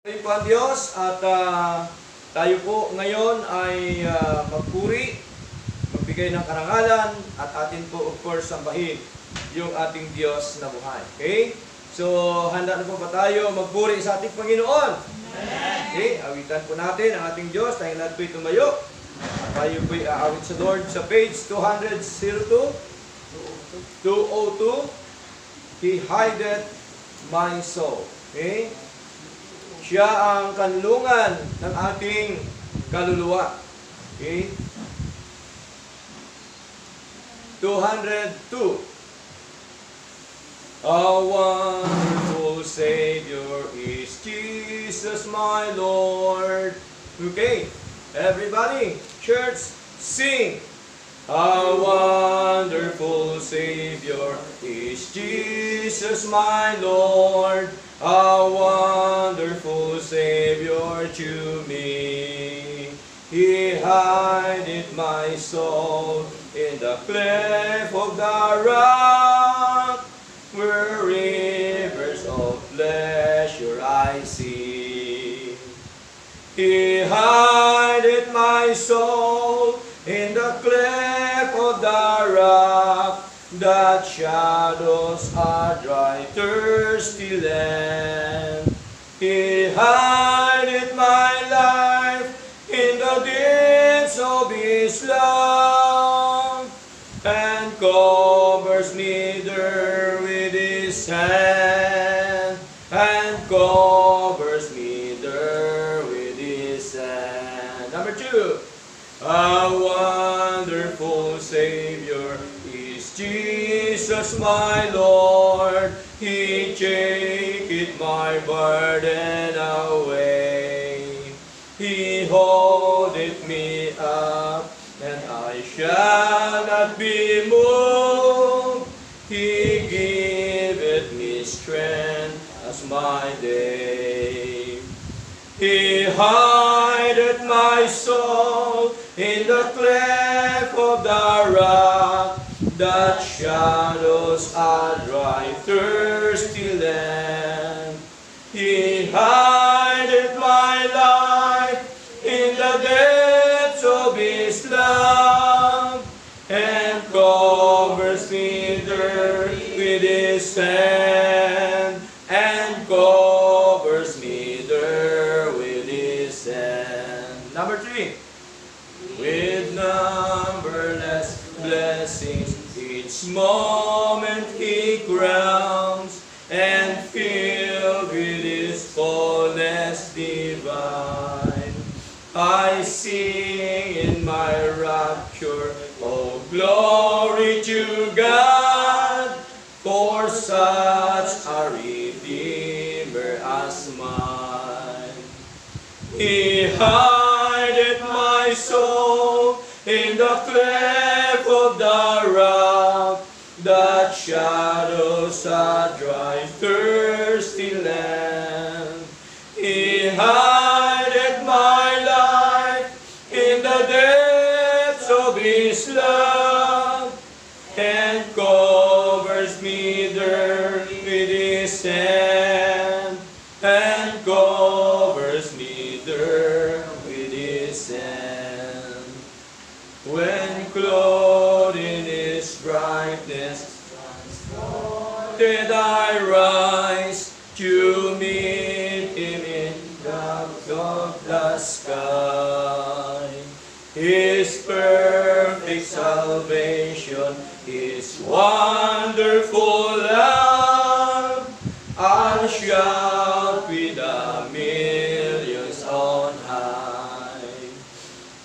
Ngayon po ang Diyos at tayo po ngayon ay magpuri, magbigay ng karangalan at atin po of course sambahin yung ating Diyos na buhay. Okay? So, handa na po ba tayo magpuri sa ating Panginoon? Okay? Awitan po natin ang ating Diyos. Tayong lahat po'y tumayo. At tayo po'y aawit sa Lord sa page 202. He hideth my soul. Okay? Siya ang kanlungan ng ating kaluluwa. Okay? 202. A wonderful Savior is Jesus my Lord. Okay? Everybody, church, sing. A wonderful Savior is Jesus my Lord. A wonderful Savior to me. He hideth my soul in the cleft of the rock, where rivers of pleasure I see. He hideth my soul in the cleft of the rock, that shadows a dry, thirsty land. He hideth my life in the depths of His love, and covers me there with His hand, and covers me there with His hand. Number 2. A wonderful Savior is Jesus my Lord. He taketh my burden away. He holdeth me up, and I shall not be moved. He giveth me strength as my day. He hideth my soul in the cleft of the rock, that shadows a dry, thirsty land. He hideth my life in the depths of His love, and covers me there with His hand, and covers me there with His hand. Number 3. With numberless blessings, each moment He crowns, and filled with His fullness divine. I sing in my rapture, oh glory to God, for such a Redeemer as mine. He hideth my soul in the cleft of the rock, that shadows a dry, thirsty land. He hideth my life in the depths of His love, and covers me there with His hand, and covers me there with His hand. When clothed in His brightness, did I rise to meet Him in the of the sky. His perfect salvation, His wonderful love, I'll shout with the millions on high.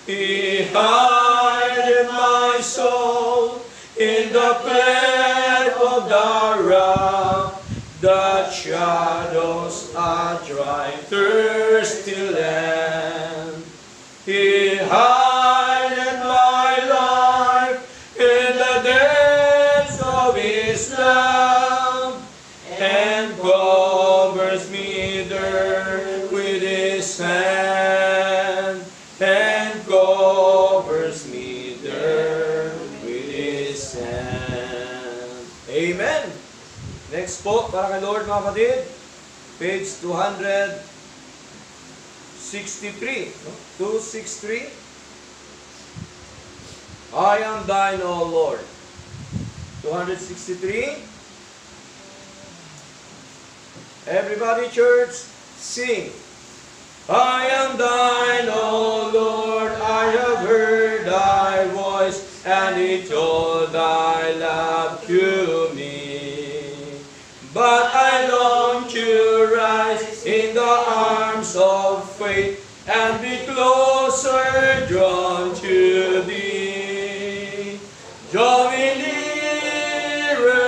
He hideth my soul in the cleft of the rock, that shadows a dry, thirsty land. He hideth my life in the depths of His love, and covers me there with His hand, and covers me there with His hand. Amen. Next po, para kay Lord mga kapatid, page 203. 263. No? 263. I am thine, O Lord. 263. Everybody, church, sing. I am thine, O Lord, I have heard thy voice, and it told thy love to me. But I long to rise in the arms of faith, and be closer drawn to thee. Draw me nearer,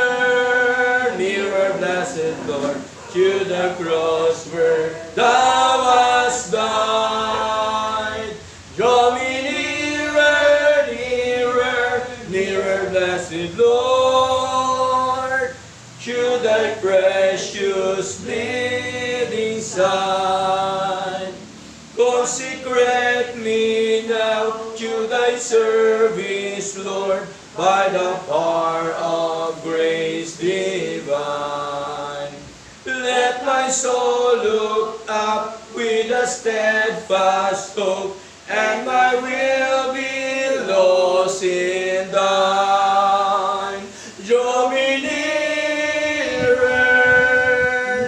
nearer, blessed Lord, to the cross where thou hast died. Draw me nearer, nearer, nearer, blessed Lord, to thy precious bleeding side. Consecrate me now to thy service, Lord, by the power of grace divine. Let my soul look up with a steadfast hope, and my will be lost in thine. Draw me nearer,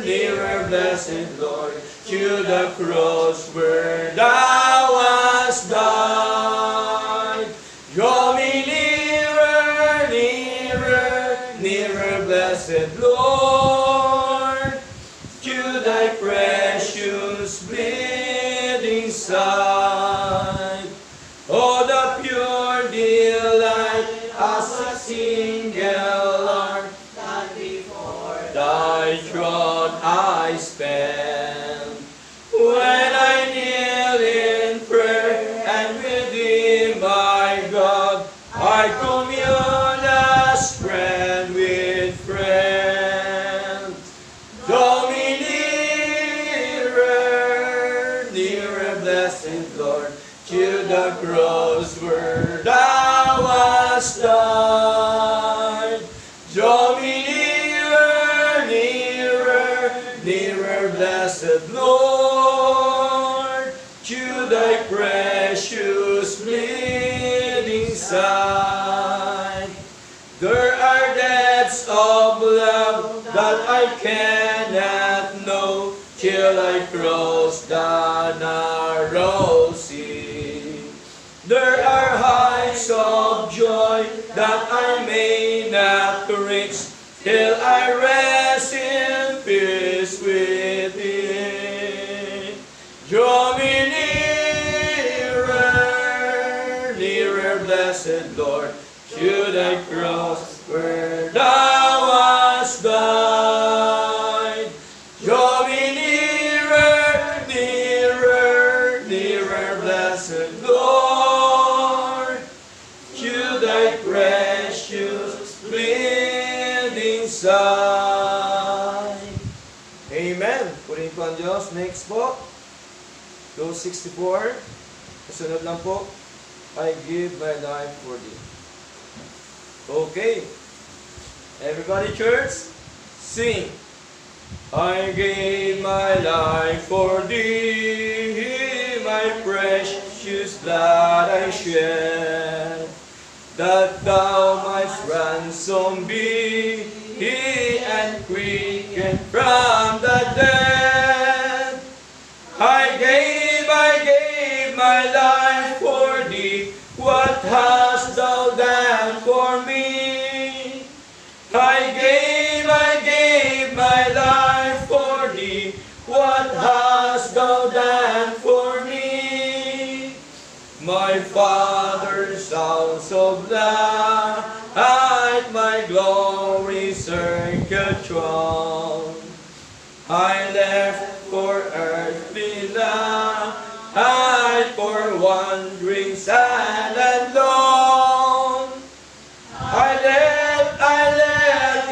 nearer, blessed Lord, to the cross where thou hast died. Draw me nearer, nearer, nearer, blessed Lord, to thy precious bleeding side. Oh, the pure delight as a single heart that before thy throne I spend. When I kneel in prayer and with thee, my God, I commune as friend with friend. Draw me nearer, nearer, blessed Lord, to the cross where thou hast died. Draw me nearer, nearer, nearer, blessed Lord, to thy precious bleeding side. There are depths of love that I cannot know till I cross the narrow sea. There are heights of joy that I may not reach till I rest in peace with thee. Draw me nearer, nearer, blessed Lord, to thy cross where thou hast died. Draw me nearer, nearer, nearer, blessed Lord, to thy precious bleeding side. Amen. Purihin po ang Diyos. Next po, 264. Kasunod lang po, I give my life for thee. Okay. Everybody, church, sing. I gave my life for thee, my precious blood I shed, that thou mightst ransom be and quicken from the dead. I gave my life for thee. What hast thou done for me? I gave my life for thee. What hast thou done for me? My Father's house of light, my glory circle throne. I left for earthly life, for wandering sad and lone. I left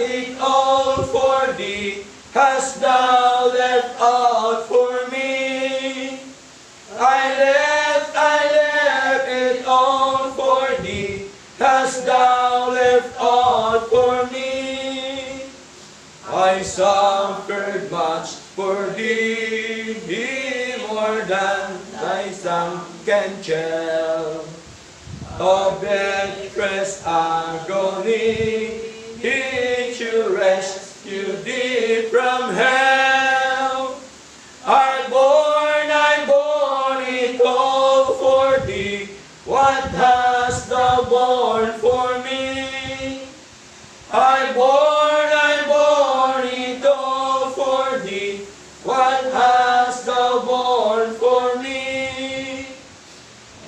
it all for thee. Hast thou left out for me? I left it all for thee. Hast thou left out for me? I suffered much for thee, more than thy tongue can tell. Of death's agony, He to rescue thee from hell. I born it all for thee. What hast thou borne for me? I born it all for thee. What hast thou borne for me?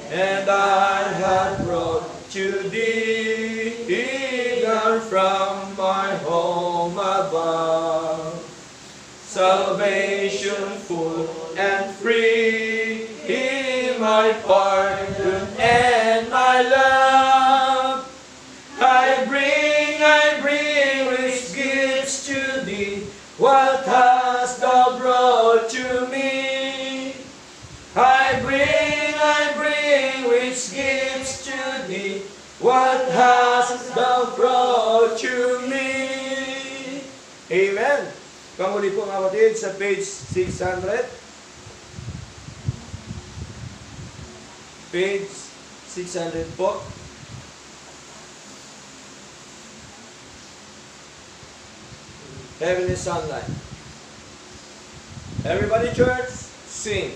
And I have brought to thee down from my home above. Salvation full and free, my pardon and my love. I bring rich gifts to thee. What hast thou brought to me? I bring rich gifts to thee. What hast thou brought to me? Amen. Panguli po mga kapatid sa page 600. Page 600 po. Heavenly Sunlight. Everybody church, sing.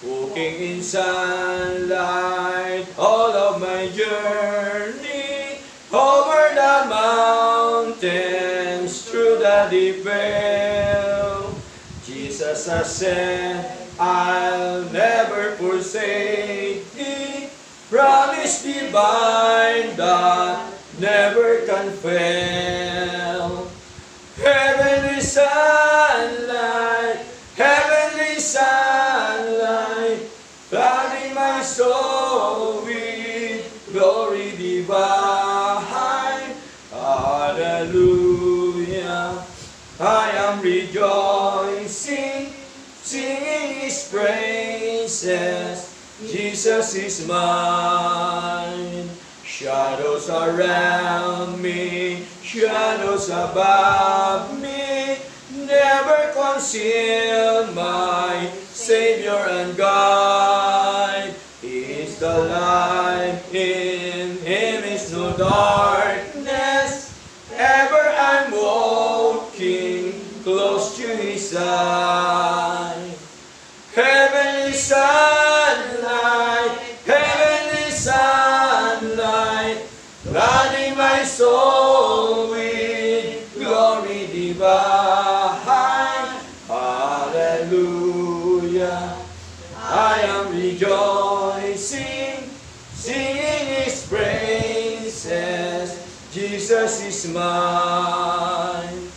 Walking in sunlight, all of my journey, over the mountains, through the deep vale. Jesus has said, I'll never forsake thee. Promise divine that never can fail. Heavenly sunlight, flooding my soul with glory divine. Hallelujah, I am rejoicing, singing His praises. Jesus is mine. Shadows around me, shadows above me, never conceal my Savior and guide. He is the light, in Him is no darkness. Ever I'm walking close to His side. Heavenly sunlight, flooding my soul with glory divine. Hallelujah, I am rejoicing, singing His praises. Jesus is mine.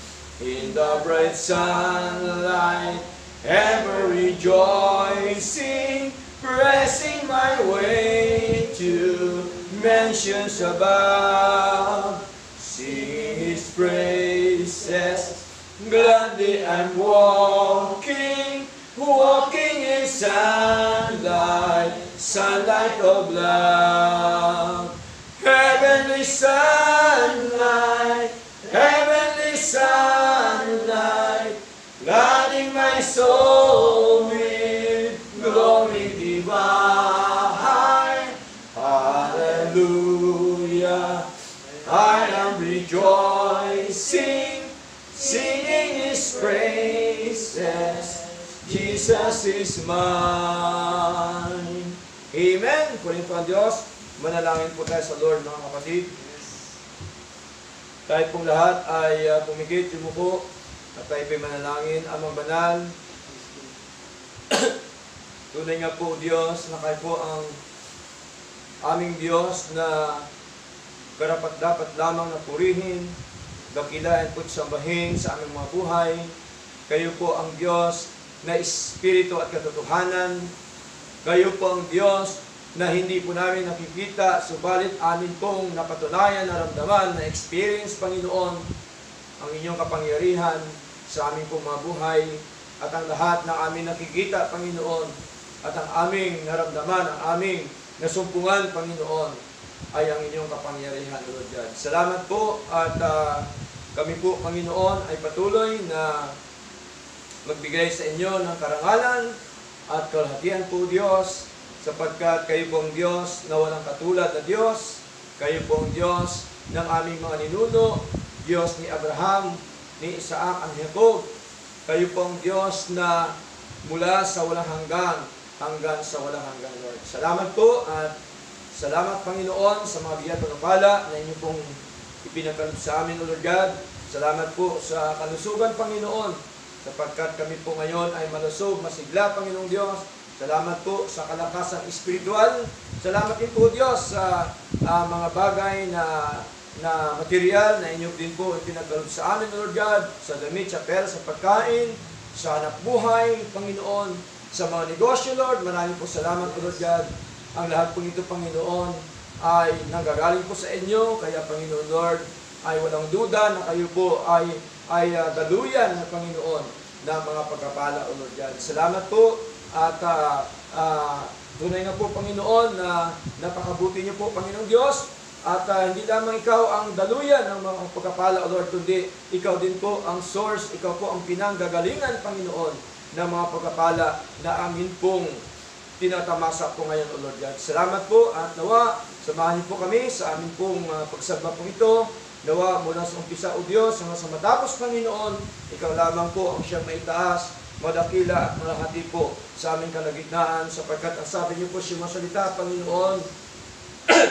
In the bright sunlight, ever rejoicing, pressing my way to mansions above, singing His praises. Gladly I'm walking in sunlight, sunlight of love. Heavenly sunlight, flooding my soul with glory divine. Hallelujah, I am rejoicing, singing His praises. Jesus is mine. Amen. Purihin po ang Diyos. Manalangin po tayo sa Lord, mga kapatid. Tayo pong lahat ay pumikit, yumuko, at tayo po'y manalangin. Amang banal, tunay nga po Diyos na kayo po ang aming Diyos na karapat-dapat lamang na purihin, dakilain po't sambahin sa aming mga buhay. Kayo po ang Diyos na Espiritu at katotohanan. Kayo po ang Diyos na hindi po namin nakikita, subalit amin pong napatunayan, naramdaman, na experience, Panginoon, ang inyong kapangyarihan sa aming pong mga buhay, at ang lahat na aming nakikita, Panginoon, at ang aming naramdaman, ang aming nasumpungan, Panginoon, ay ang inyong kapangyarihan, Lord God. Salamat po, at kami po, Panginoon, ay patuloy na magbigay sa inyo ng karangalan, at kalahatian po, Diyos, sapagkat kayo po ang Diyos na walang katulad na Diyos. Kayo po ang Diyos ng aming mga ninuno, Diyos ni Abraham, ni Isaac, at Jacob. Kayo po ang Diyos na mula sa walang hanggan sa walang hanggan, Lord. Salamat po at salamat, Panginoon, sa mga biyaya at pagpapala na inyo pong ipinagkaloob sa amin, O Lord God. Salamat po sa kalusugan, Panginoon, sapagkat kami po ngayon ay malusog, masigla, Panginoong Diyos. Salamat po sa kalakasan espiritual. Salamat din po, Diyos, sa mga bagay na material na inyo din po ipinagkaloob sa amin, Lord God, sa damit, sa pera, sa pagkain, sa anak buhay, Panginoon, sa mga negosyo, Lord. Maraming po salamat, Lord God. Ang lahat po nito, Panginoon, ay nanggagaling po sa inyo. Kaya, Panginoon Lord, ay walang duda na kayo po ay daluyan ng Panginoon ng mga pagkapala, O Lord God. Salamat po at tunay na po, Panginoon, na napakabuti niyo po, Panginoong Diyos. At hindi lamang ikaw ang daluyan ng mga pagkapala, O Lord, kundi ikaw din po ang source, ikaw po ang pinanggagalingan, Panginoon, ng mga pagkapala na amin pong tinatamasa po ngayon, O Lord God. Salamat po at nawa, samahan niyo po kami sa amin pong pagsamba po ito. Nawa mula sa umpisa, O Diyos, hanggang sa matapos, Panginoon, ikaw lamang po ang siyang maitaas, madakila at malahati po sa aming kalagitnaan, sapagkat ang sabi niyo po siyang masalita, Panginoon,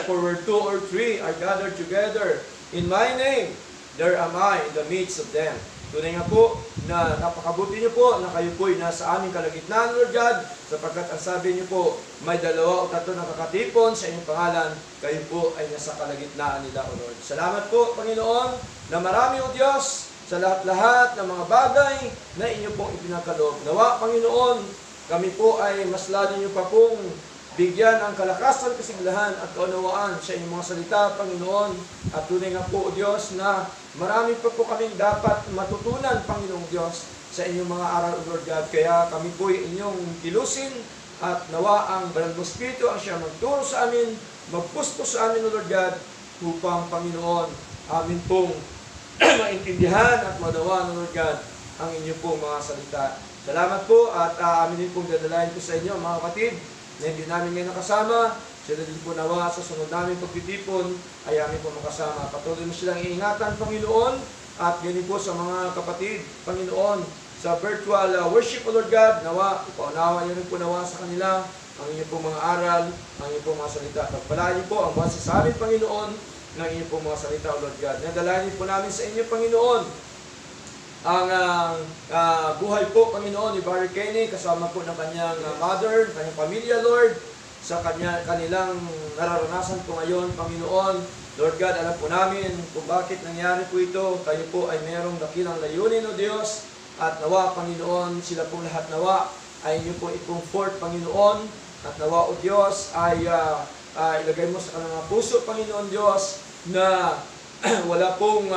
for where 2 or 3 are gathered together in my name, there am I in the midst of them. Tunay nga po na napakabuti niyo po na kayo po ay nasa aming kalagitnaan, Lord God, sapagkat ang sabi niyo po, may 2 o 3 na kakatipon sa inyong pangalan, kayo po ay nasa kalagitnaan nila, O Lord. Salamat po, Panginoon, na marami, O Diyos, sa lahat-lahat ng mga bagay na inyo pong ipinagkaloob. Nawa, Panginoon, kami po ay mas lalo niyo pa pong bigyan ang kalakasan, kasiglahan at kaunawaan sa inyong mga salita, Panginoon. At tunay nga po, O Diyos, na marami pa po kaming dapat matutunan, Panginoong Diyos, sa inyong mga aral, O Lord God. Kaya kami po ay inyong kilusin at nawa ang Banal mong Espiritu ang siya magturo sa amin, magpuspos sa amin, O Lord God, upang, Panginoon, amin pong maintindihan at manawa, O Lord God, ang inyong pong mga salita. Salamat po at amin din pong dadalahin po sa inyo, mga kapatid, na hindi namin ngayon nakasama. Sila din po nawa sa sunod namin pagtitipon ay amin po makasama. Patuloy mo silang iingatan, Panginoon, at ganyan po sa mga kapatid, Panginoon, sa virtual worship, O Lord God, nawa, ipaunawa niyo rin po nawa sa kanila ang inyong po mga aral, ang inyong po mga salita. Pagpalain niyo po ang basa sa amin, Panginoon, ng inyong po mga salita, O Lord God. Nadalahin po namin sa inyo, Panginoon, ang buhay po, Panginoon, ni Barry Kenny, kasama po ng kanyang mother, kanyang pamilya, Lord, sa kanilang nararanasan po ngayon, Panginoon. Lord God, alam po namin kung bakit nangyari po ito. Kayo po ay mayroong dakilang layunin, O Diyos, at nawa, Panginoon, sila pong lahat nawa ay inyo po i-comfort, Panginoon, at nawa, O Diyos, ay ilagay mo sa kanilang puso, Panginoon Diyos, na wala pong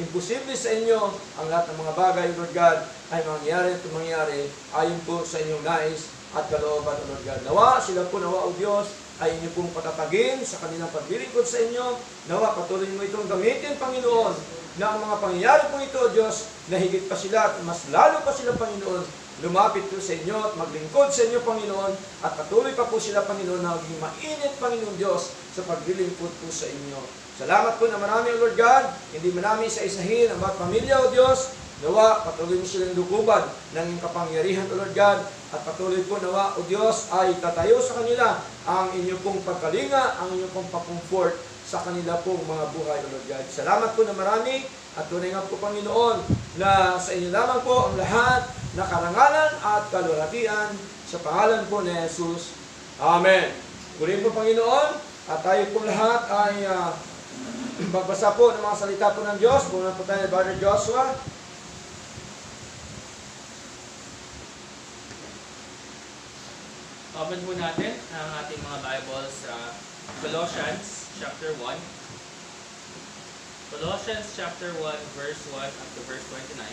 imposible sa inyo. Ang lahat ng mga bagay, Lord God, ay mangyayari at mangyayari ayon po sa inyong nais at kalooban, Lord God. Nawa, sila po, nawa, O Diyos, ay inyo pong patatagin sa kanilang paglilingkod sa inyo. Nawa, patuloy mo itong gamitin, Panginoon, na ang mga pangyayari po ito, Diyos, na higit pa sila at mas lalo pa sila, Panginoon, lumapit po sa inyo at maglingkod sa inyo, Panginoon, at patuloy pa po sila, Panginoon, na maging mainit, Panginoon Diyos, sa paglilingkod po sa inyo. Salamat po na marami, O Lord God, hindi marami isa-isahin ang bawat pamilya, O Diyos. Nawa, patuloy mo silang lukuban ng iyong kapangyarihan, O Lord God, at patuloy po nawa, O Diyos, ay tatayo sa kanila ang inyong pong pagkalinga, ang inyong pong pag-comfort sa kanila pong mga buhay, O Lord God. Salamat po na marami, at tunay nga po, Panginoon, na sa inyo lamang po ang lahat na karangalan at kaluwalhatian sa pangalan po ni Jesus. Amen. Purihin po, Panginoon, at tayo po lahat ay magbasa po ng mga salita po ng Diyos. Muna po tayo ni Brother Joshua. Open po natin ang ating mga Bibles sa Colossians chapter 1. Colossians chapter 1 verse 1 up to verse 29.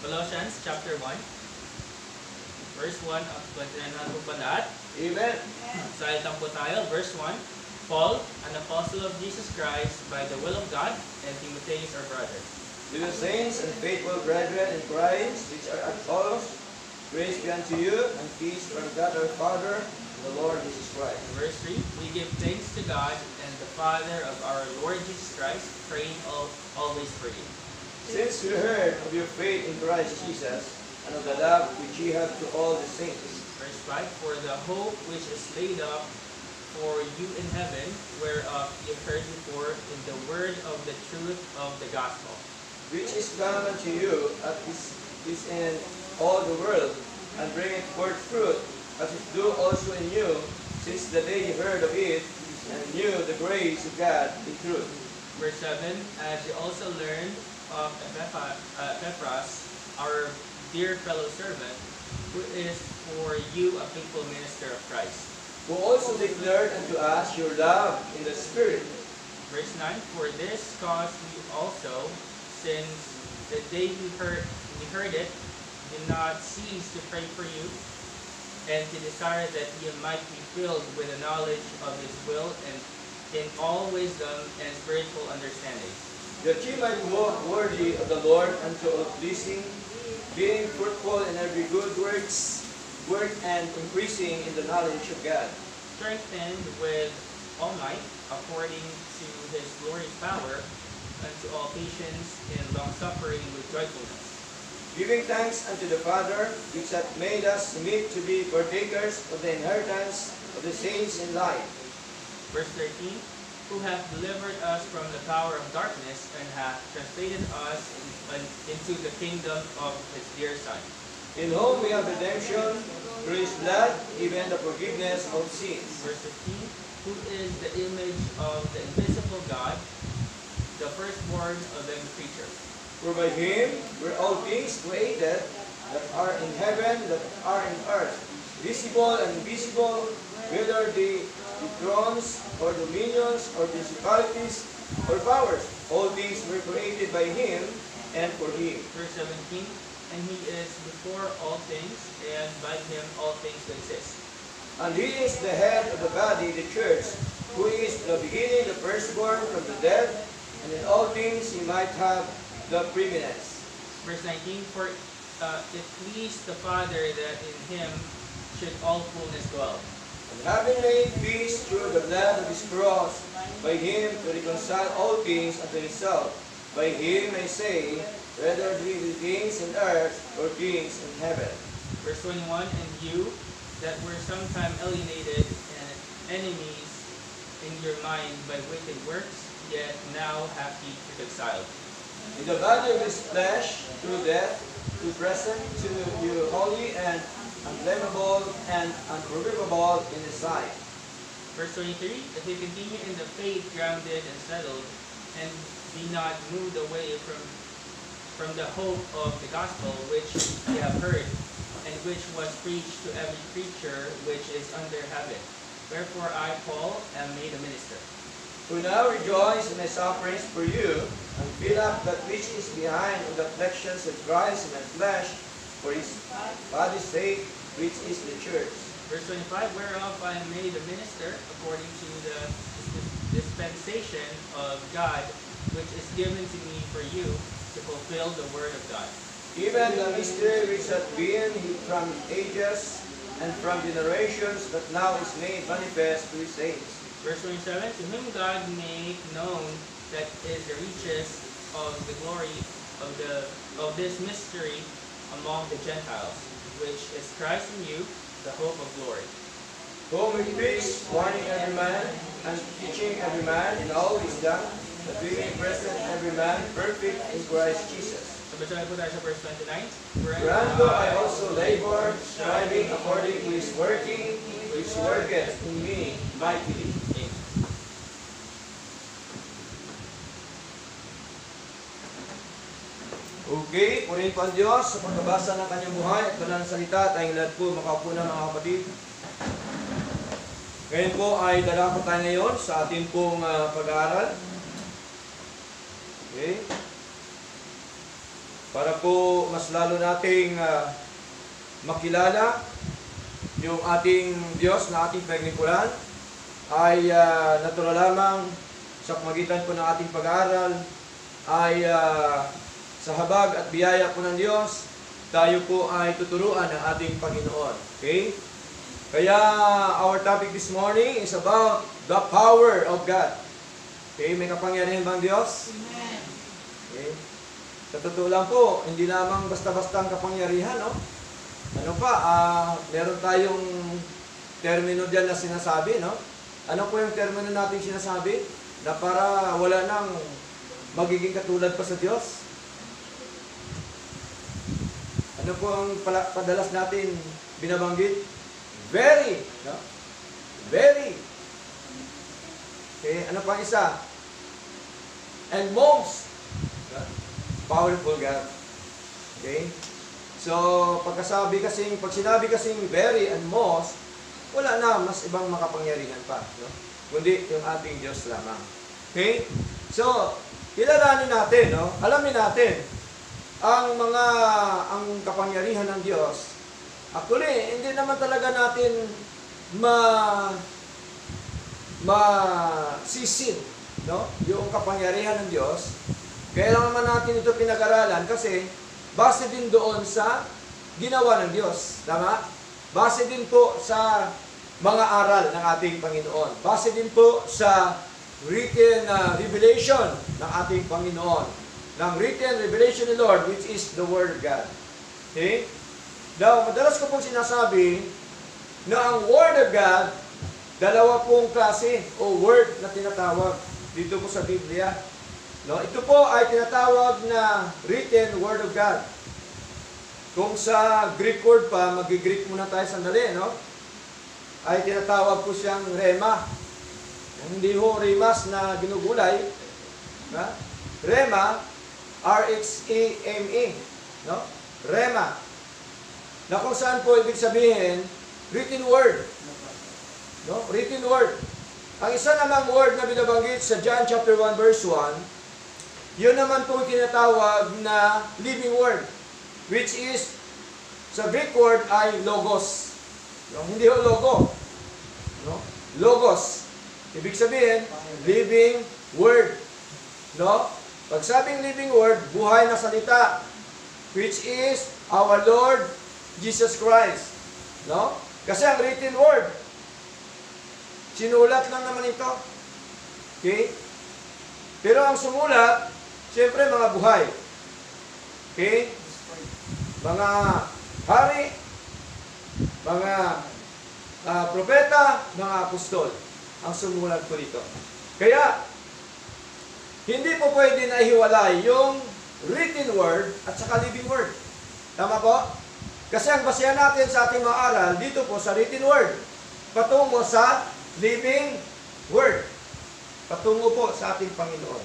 Colossians chapter 1 verse 1 up to 29. Ano po ba lahat? Amen. Salitan po tayo, verse 1. Paul, an apostle of Jesus Christ by the will of God, and Timotheus our brother. To the saints and faithful brethren in Christ, which are at Colossus, grace be unto you, and peace from God our Father, and the Lord Jesus Christ. Verse 3, we give thanks to God and the Father of our Lord Jesus Christ, praying always for you. Since we heard of your faith in Christ Jesus, and of the love which ye have to all the saints, Verse 5, for the hope which is laid up for you in heaven, whereof ye heard before in the word of the truth of the gospel, which is come unto you, as is in all the world, and bringeth forth fruit, as it do also in you, since the day ye heard of it, and knew the grace of God in truth. Verse 7, as you also learned of Epaphras, our dear fellow servant, who is for you a faithful minister of Christ, Who also declared unto us your love in the Spirit. Verse 9, for this cause we also, since the day we heard it, did not cease to pray for you, and to desire that ye might be filled with the knowledge of His will, and in all wisdom and spiritual understanding, That ye might walk worthy of the Lord unto all pleasing, being fruitful in every good work and increasing in the knowledge of God, strengthened with all might, according to His glorious power, unto all patience and long-suffering with joyfulness, giving thanks unto the Father, which hath made us meet to be partakers of the inheritance of the saints in light, Verse 13, who hath delivered us from the power of darkness, and hath translated us into the kingdom of His dear Son, in whom we have redemption through His blood, even the forgiveness of sins. Verse 15, who is the image of the invisible God, the firstborn of every creature. For by Him were all things created, that are in heaven, that are in earth, visible and invisible, whether the thrones, or dominions, or principalities, or powers. All things were created by Him, and for Him. Verse 17, and He is before all things, and by Him all things exist. And He is the head of the body, the church, who is the beginning, the firstborn from the dead, and in all things He might have the preeminence. Verse 19, for it pleased the Father that in Him should all fullness dwell. And having made peace through the blood of His cross, by Him to reconcile all things unto Himself. By Him, I say, whether it be things in earth or things in heaven. Verse 21, and you that were sometime alienated and enemies in your mind by wicked works, yet now have He reconciled. In the body of His flesh, through death, to present to you holy and unblameable and unprovocable in His sight. Verse 23, if you continue in the faith grounded and settled, and be not moved away from the hope of the gospel which ye have heard, and which was preached to every creature which is under heaven. Wherefore I, Paul, am made a minister. Who now rejoice in my sufferings for you, and fill up that which is behind of the afflictions of Christ in my flesh, for His body's sake, which is the church. Verse 25, whereof I am made a minister according to the dispensation of God, which is given to me for you, to fulfill the word of God. Even the mystery which hath been hid from ages and from generations, but now is made manifest to His saints. Verse 27, to whom God made known that is the riches of the glory of this mystery among the Gentiles, which is Christ in you, the hope of glory. Whom we preach, warning every man, and teaching every man in all wisdom, that we may present every man perfect in Christ Jesus. Sabay-sabay po tayo sa verse 29. Whereunto I also labor, striving according to His working, which worketh in me mightily. Amen. Okay, purihin po ang Diyos sa pagbabasa ng kanyang buhay at banal na salita. Tayong lahat po makaupo na mga kapatid. Ngayon po ay dala po tayo ngayon sa ating pong pag-aaral. Okay. Para po mas lalo nating makilala yung ating Diyos na ating paglingkuran ay natural lamang sa pamagitan po ng ating pag-aaral ay sa habag at biyaya po ng Diyos, tayo po ay tuturuan ng ating Panginoon. Okay? Kaya our topic this morning is about the power of God. Okay? May kapangyarihan bang Diyos? Amen. Okay? Sa totoo lang po, hindi lamang basta-basta ang kapangyarihan, no? Ano pa, meron tayong termino dyan na sinasabi, no? Ano po yung termino natin sinasabi? Na para wala nang magiging katulad pa sa Diyos? Ano po ang padalas natin binabanggit? Very, no? Very. Okay, ano pa isa? And most powerful God. Okay? So, pag sinabi kasing very and most, wala na mas ibang makapangyarihan pa, no? Kundi yung ating Diyos lamang. Okay? So, kilalanin natin, no? Alamin natin ang kapangyarihan ng Diyos. Actually, hindi naman talaga natin masisid, no? Yung kapangyarihan ng Diyos. Kaya lang naman natin ito pinag-aralan kasi base din doon sa ginawa ng Diyos. Tama? Base din po sa mga aral ng ating Panginoon. Base din po sa written revelation ng ating Panginoon. Ng written revelation ni Lord, which is the Word of God. Okay? Now, madalas ko pong sinasabi na ang Word of God, dalawa pong klase o word na tinatawag dito po sa Biblia. No, ito po ay tinatawag na written Word of God. Kung sa Greek word pa, mag-Greek muna tayo sandali, no? Ay tinatawag po siyang rema. Hindi ho remas na ginugulay. Na? Rema, R-H-E-M-E. No? Rema. Na kung saan po ibig sabihin, written word. No? Written word. Ang isa namang word na binabanggit sa John chapter 1 verse 1, yun naman po tinatawag na living word, which is, sa Greek word ay logos. No? Hindi ho logo. No? Logos. Ibig sabihin, living word. No? Pag sabing living word, buhay na salita, which is our Lord Jesus Christ. No? Kasi ang written word, sinulat lang naman ito. Okay? Pero ang sumulat, siyempre mga buhay. Okay? Mga hari, mga propeta, mga apostol. Ang sumulat po dito. Kaya, hindi po pwede na ihiwalay yung written word at saka living word. Tama po? Kasi ang basehan natin sa ating mga aral, dito po sa written word, patungo sa living word. Patungo po sa ating Panginoon.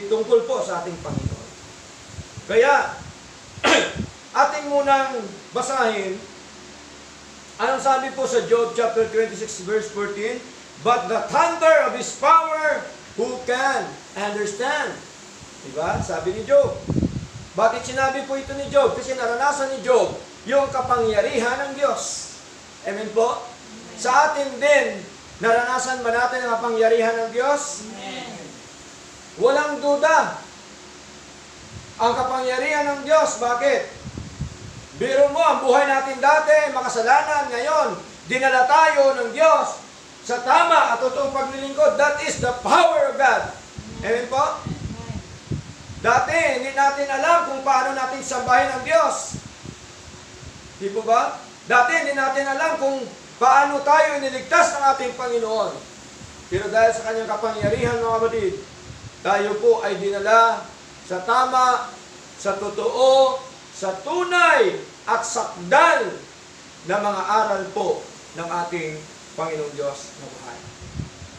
Tungkol po sa ating Panginoon. Kaya, ating munang basahin, anong sabi po sa Job chapter 26 verse 14? But the thunder of His power, who can understand? Diba? Sabi ni Job. Bakit sinabi po ito ni Job? Kasi naranasan ni Job yung kapangyarihan ng Diyos. Amen po? Sa atin din, naranasan ba natin ang kapangyarihan ng Diyos? Amen. Walang duda. Ang kapangyarihan ng Diyos, bakit? Biro mo, ang buhay natin dati, makasalanan, ngayon, dinala tayo ng Diyos sa tama at totoong paglilingkod. That is the power of God. Amen po? Dati, hindi natin alam kung paano natin sambahin ang Diyos. Di po ba? Dati, hindi natin alam kung paano tayo iniligtas ng ating Panginoon. Pero dahil sa kanyang kapangyarihan, mga kapatid, tayo po ay dinala sa tama, sa totoo, sa tunay at sakdal na mga aral po ng ating Panginoong Diyos na buhay.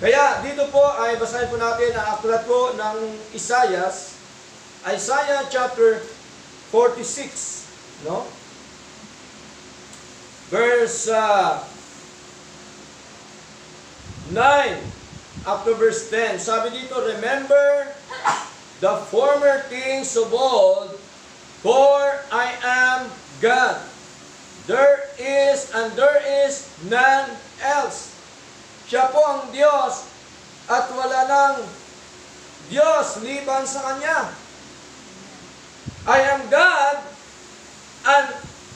Kaya dito po ay basahin po natin ang aklat po ng Isaiah chapter 46, no? Verse 9 up to verse 10. Sabi dito, remember the former things of old, for I am God. There is none else. Siya po ang Diyos at wala nang Diyos liban sa Kanya. I am God and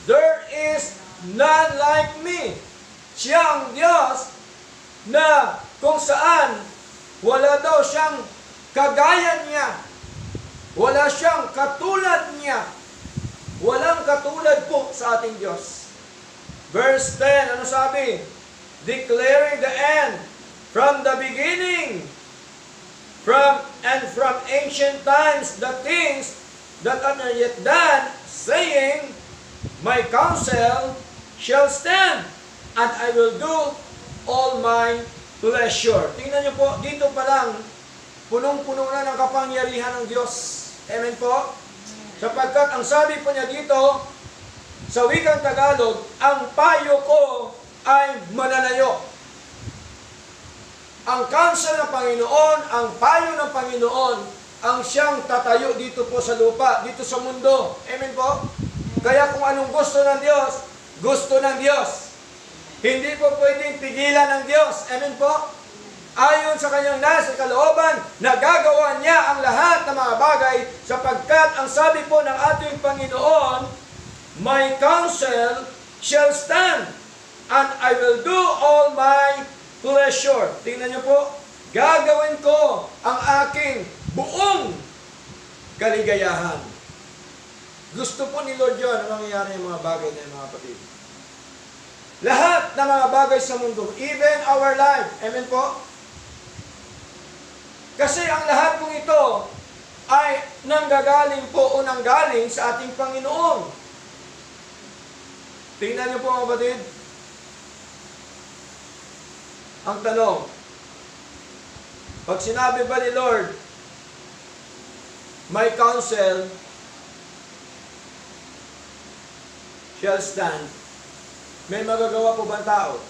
there is none like me. Siya ang Diyos na kung saan wala daw siyang kagaya niya. Wala siyang katulad niya. Walang katulad po sa ating Diyos. Verse 10, ano sabi? Declaring the end from the beginning, from ancient times, the things that are not yet done, saying, my counsel shall stand, and I will do all my pleasure. Tingnan niyo po, dito pa lang, punong-puno na ng kapangyarihan ng Diyos. Amen po? Sapagkat ang sabi po niya dito, sa wikang Tagalog, ang payo ko ay mananayo. Ang counsel ng Panginoon, ang payo ng Panginoon, ang siyang tatayo dito po sa lupa, dito sa mundo. Amen po? Kaya kung anong gusto ng Diyos, gusto ng Diyos. Hindi po pwedeng pigilan ng Diyos. Amen po? Ayon sa kanyang nasa kalooban, nagagawa niya ang lahat ng mga bagay sapagkat ang sabi po ng ating Panginoon, my counsel shall stand and I will do all my pleasure. Tingnan niyo po, gagawin ko ang aking buong kaligayahan. Gusto po ni Lord yun ang mangyayari ng mga bagay na yung mga kapatid. Lahat ng mga bagay sa mundo, even our life, amen po? Kasi ang lahat pong ito ay nanggagaling po o nanggaling sa ating Panginoon. Tingnan niyo po mga kapatid. Ang tanong, pag sinabi ba ni Lord, my counsel shall stand, may magagawa po ba ang tao?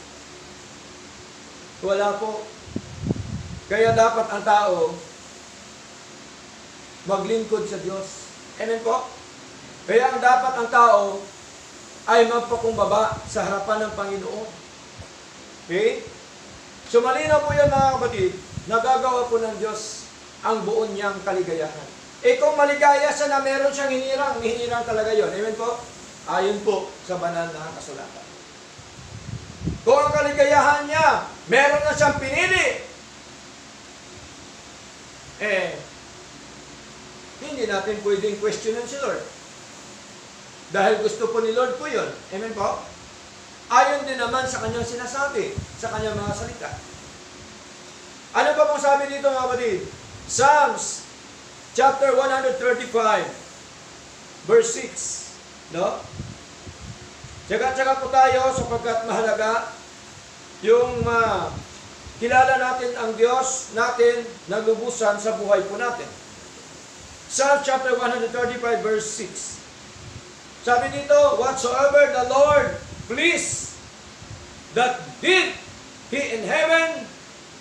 Wala po. Kaya dapat ang tao maglingkod sa Diyos. Amen po? Kaya ang dapat ang tao ay magpakumbaba sa harapan ng Panginoon. Okay? So malinaw po yan mga kapatid, nagagawa po ng Diyos ang buon niyang kaligayahan. Eh kung maligaya siya na meron siyang hinirang talaga yon. Amen po? Ayon po sa banal na kasulatan. Kung ang kaligayahan niya, meron na siyang pinili, hindi natin pwedeng questionan si Lord. Dahil gusto po ni Lord po yun. Amen po? Ayon din naman sa kanyang sinasabi, sa kanyang mga salita. Ano pa pong sabi dito mga kapatid? Psalms chapter 135 verse 6. No? Tsaga-tsaga po tayo sapagkat mahalaga yung kilala natin ang Diyos natin na lubusan sa buhay po natin. Psalm chapter 135 verse 6. Sabi dito, whatsoever the Lord please, that did He in heaven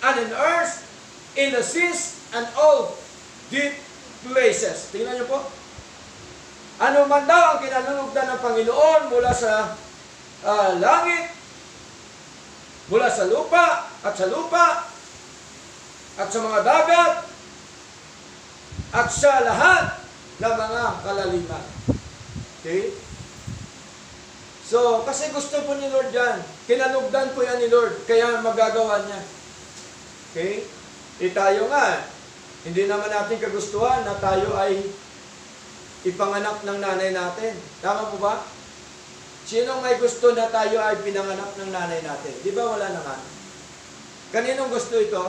and in earth, in the seas and all deep places. Tingnan niyo po. Ano man daw ang kinalulugdan ng Panginoon mula sa langit, mula sa lupa, at sa mga dagat, at sa lahat ng mga kalaliman. Okay? So, kasi gusto po ni Lord yan. Kinalugdan po yan ni Lord, kaya magagawa niya. Okay? Tayo nga, hindi naman natin kagustuhan na tayo ay ipanganak ng nanay natin. Tama po ba? Sinong may gusto na tayo ay pinanganak ng nanay natin? Di ba wala naman? Kaninong gusto ito?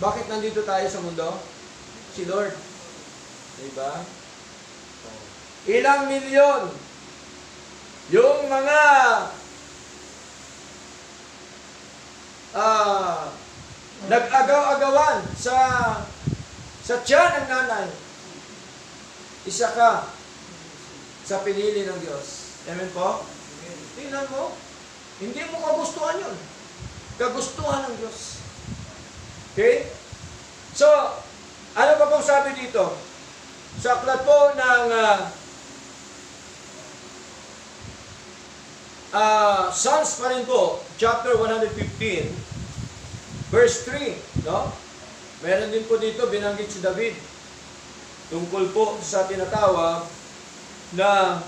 Bakit nandito tayo sa mundo? Si Lord. Di ba? Ilang milyon yung mga nag-agaw-agawan sa tiyan ng nanay. Isa ka sa pinili ng Diyos. Amen po? Tingnan mo. Hindi mo kagustuhan yun. Kagustuhan ng Diyos. Okay? So, ano pa pong sabi dito? Sa aklat po ng Psalms pa rin po, chapter 115, verse 3, no? Meron din po dito binanggit si David tungkol po sa tinatawag na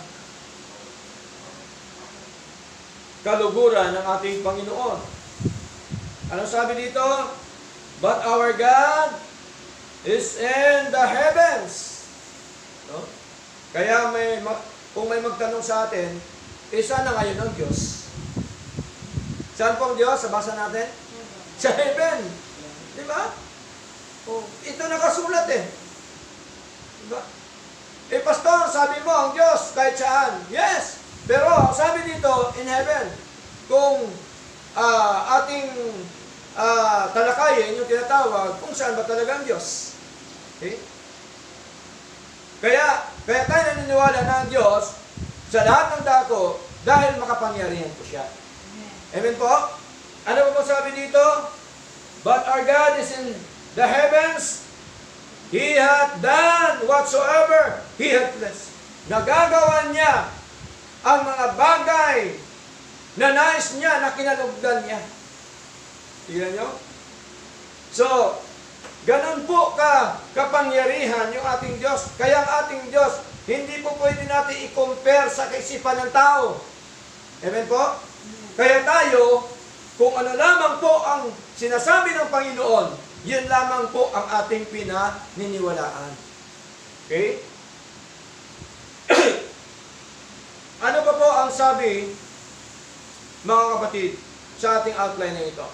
kaluguran ng ating Panginoon. Ano sabi dito? But our God is in the heavens. No? Kaya kung may magtanong sa atin, saan na ngayon ang Diyos? Saan po ang Diyos? Sabasa natin? Sa heaven. Di ba? Oh, ito nakasulat eh. Di ba? Pastor, sabi mo ang Diyos kahit saan. Yes. Pero sabi dito, in heaven, kung ating talakayin yung tinatawag, kung saan ba talaga ang Diyos. Okay? Kaya tayo naniniwala na ang Diyos sa lahat ng dako dahil makapangyarihan po siya. Amen po? Ano po sabi dito? But our God is in the heavens. He hath done whatsoever He hath blessed. Nagagawa niya ang mga bagay na nais niya, na kinalugdan niya. Tingnan nyo? So, ganun po kapangyarihan yung ating Diyos. Kaya ang ating Diyos, hindi po pwede natin i-compare sa kaisipan ng tao. Amen po? Kaya tayo, kung ano lamang po ang sinasabi ng Panginoon, yun lamang po ang ating pinaniniwalaan. Okay? Ano pa po ang sabi, mga kapatid, sa ating outline na ito?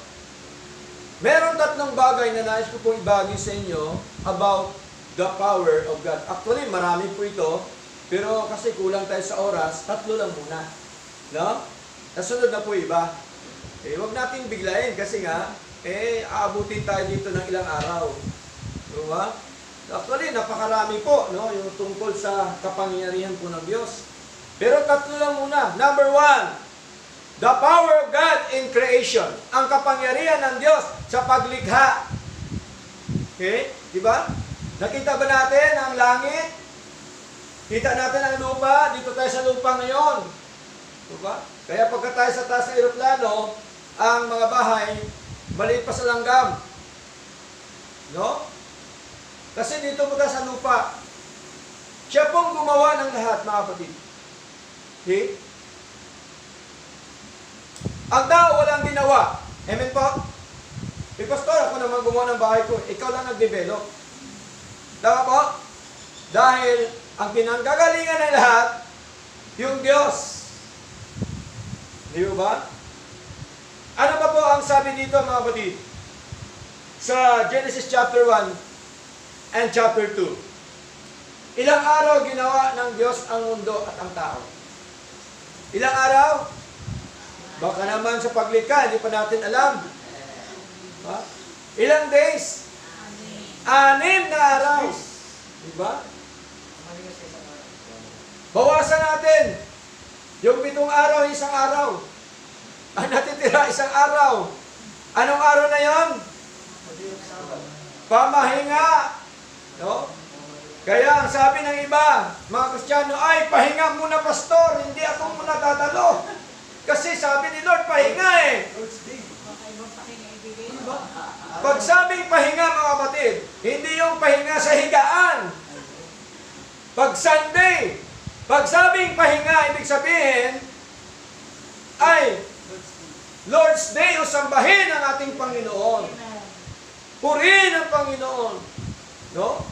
Meron tatlong bagay na nais ko pong ibagi sa inyo about the power of God. Actually, marami po ito, pero kasi kulang tayo sa oras, tatlo lang muna. No? Nasunod na po iba. Huwag natin biglayin kasi nga, aabutin tayo dito ng ilang araw. Diba? Actually, napakarami po, no? Yung tungkol sa kapangyarihan po ng Diyos. Pero tatlo lang muna. Number 1, the power of God in creation. Ang kapangyarihan ng Diyos sa paglikha. Okay? Diba? Nakita ba natin ang langit? Kita natin ang lupa. Dito tayo sa lupa ngayon. Diba? Kaya pagka tayo sa taas ng eroplano, ang mga bahay, maliit pa sa langgam. No? Kasi dito po tayo sa lupa. Siya pong gumawa ng lahat, mga kapatid. Okay? Ang tao walang ginawa. Amen po? Pastor, ako naman gumawa ng bahay ko. Ikaw lang nag-develop. Tama po? Dahil ang pinanggagalingan ng lahat, yung Diyos. Di ba? Ano pa po ang sabi dito, mga kapatid? Sa Genesis chapter 1 and chapter 2. Ilang araw ginawa ng Diyos ang mundo at ang tao? Ilang araw? Baka naman sa paglikha, hindi pa natin alam. Ha? Ilang days? 6 na araw. Diba? Bawasan natin. Yung 7 araw, isang araw. Ang natitira, isang araw. Anong araw na yon? Pamahinga. No? Kaya ang sabi ng iba, mga Kristiyano, ay, pahinga muna, pastor, hindi ako muna dadalo. Kasi sabi ni Lord, pahinga eh. Pag sabing pahinga, mga kapatid, hindi yung pahinga sa higaan. Pag Sunday, pag sabing pahinga, ibig sabihin, ay, Lord's Day o sambahin ang ating Panginoon. Purihin ang Panginoon. No?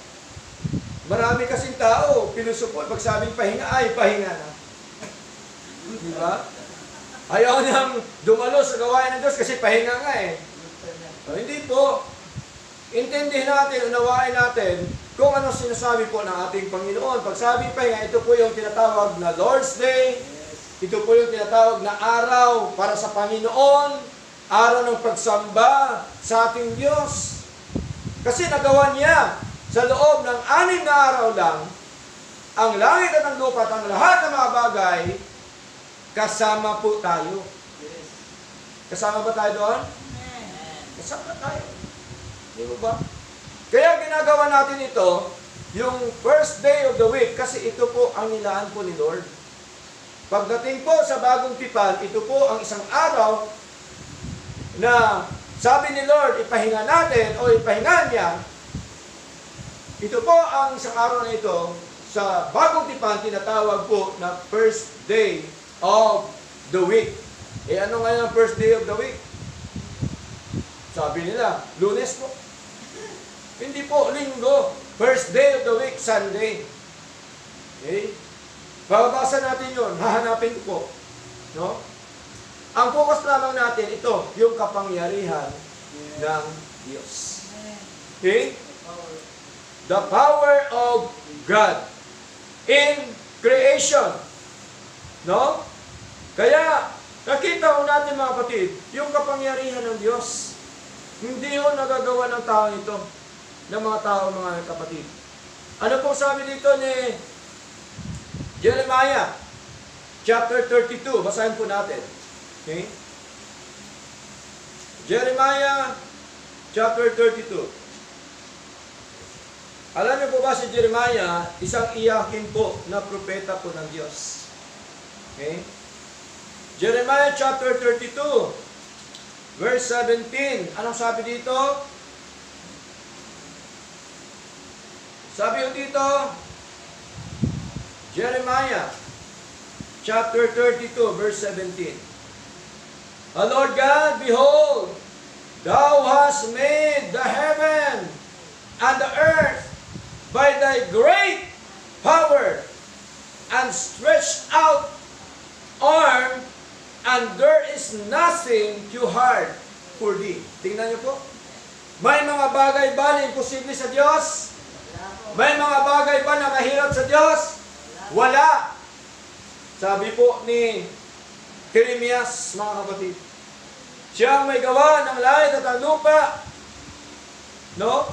Marami kasing tao, pilusupol, pag sabing pahinga, ay, pahinga na. Di ba? Ayaw niyang dumalo sa gawain ng Diyos kasi pahinga nga eh. So, hindi po. Intindihin natin, unawain natin kung ano sinasabi po ng ating Panginoon. Pag sabing pahinga, ito po yung tinatawag na Lord's Day. Ito po yung tinatawag na araw para sa Panginoon. Araw ng pagsamba sa ating Diyos. Kasi nagawa niya sa loob ng 6 na araw lang, ang langit at ang lupa at ang lahat ng mga bagay, kasama po tayo. Kasama ba tayo doon? Kasama tayo. Di ba? Kaya ginagawa natin ito, yung first day of the week, kasi ito po ang nilaan po ni Lord. Pagdating po sa bagong tipan, ito po ang isang araw na sabi ni Lord, ipahinga natin o ipahinga niya. Ito po ang isang araw na ito sa bagong tipan, tinatawag po na first day of the week. Ano ngayon ang first day of the week? Sabi nila, Lunes po. Hindi po, Linggo. First day of the week, Sunday. Okay? Babasa natin yun, hahanapin ko po. No? Ang focus lamang natin, ito, yung kapangyarihan ng Diyos. Okay? The power of God in creation. No? Kaya, nakita ko natin mga kapatid, yung kapangyarihan ng Diyos, hindi yun nagagawa ng tao ito, ng mga tao, mga kapatid. Ano pong sabi dito ni Jeremiah, chapter 32, basahin po natin. Okay? Jeremiah, chapter 32. Alam niyo po ba si Jeremiah, isang iyakin po na propeta po ng Diyos. Okay? Jeremiah chapter 32, verse 17. Anong sabi dito? Sabi dito, Jeremiah chapter 32, verse 17. Lord God, behold, Thou hast made the heaven and the earth by Thy great power, and stretched out arm, and there is nothing too hard for Thee. Tingnan niyo po. May mga bagay ba na imposible sa Diyos? May mga bagay ba na mahirap sa Diyos? Wala. Sabi po ni Jeremias, mga kapatid, siya ang may gawa ng langit at ang lupa. No?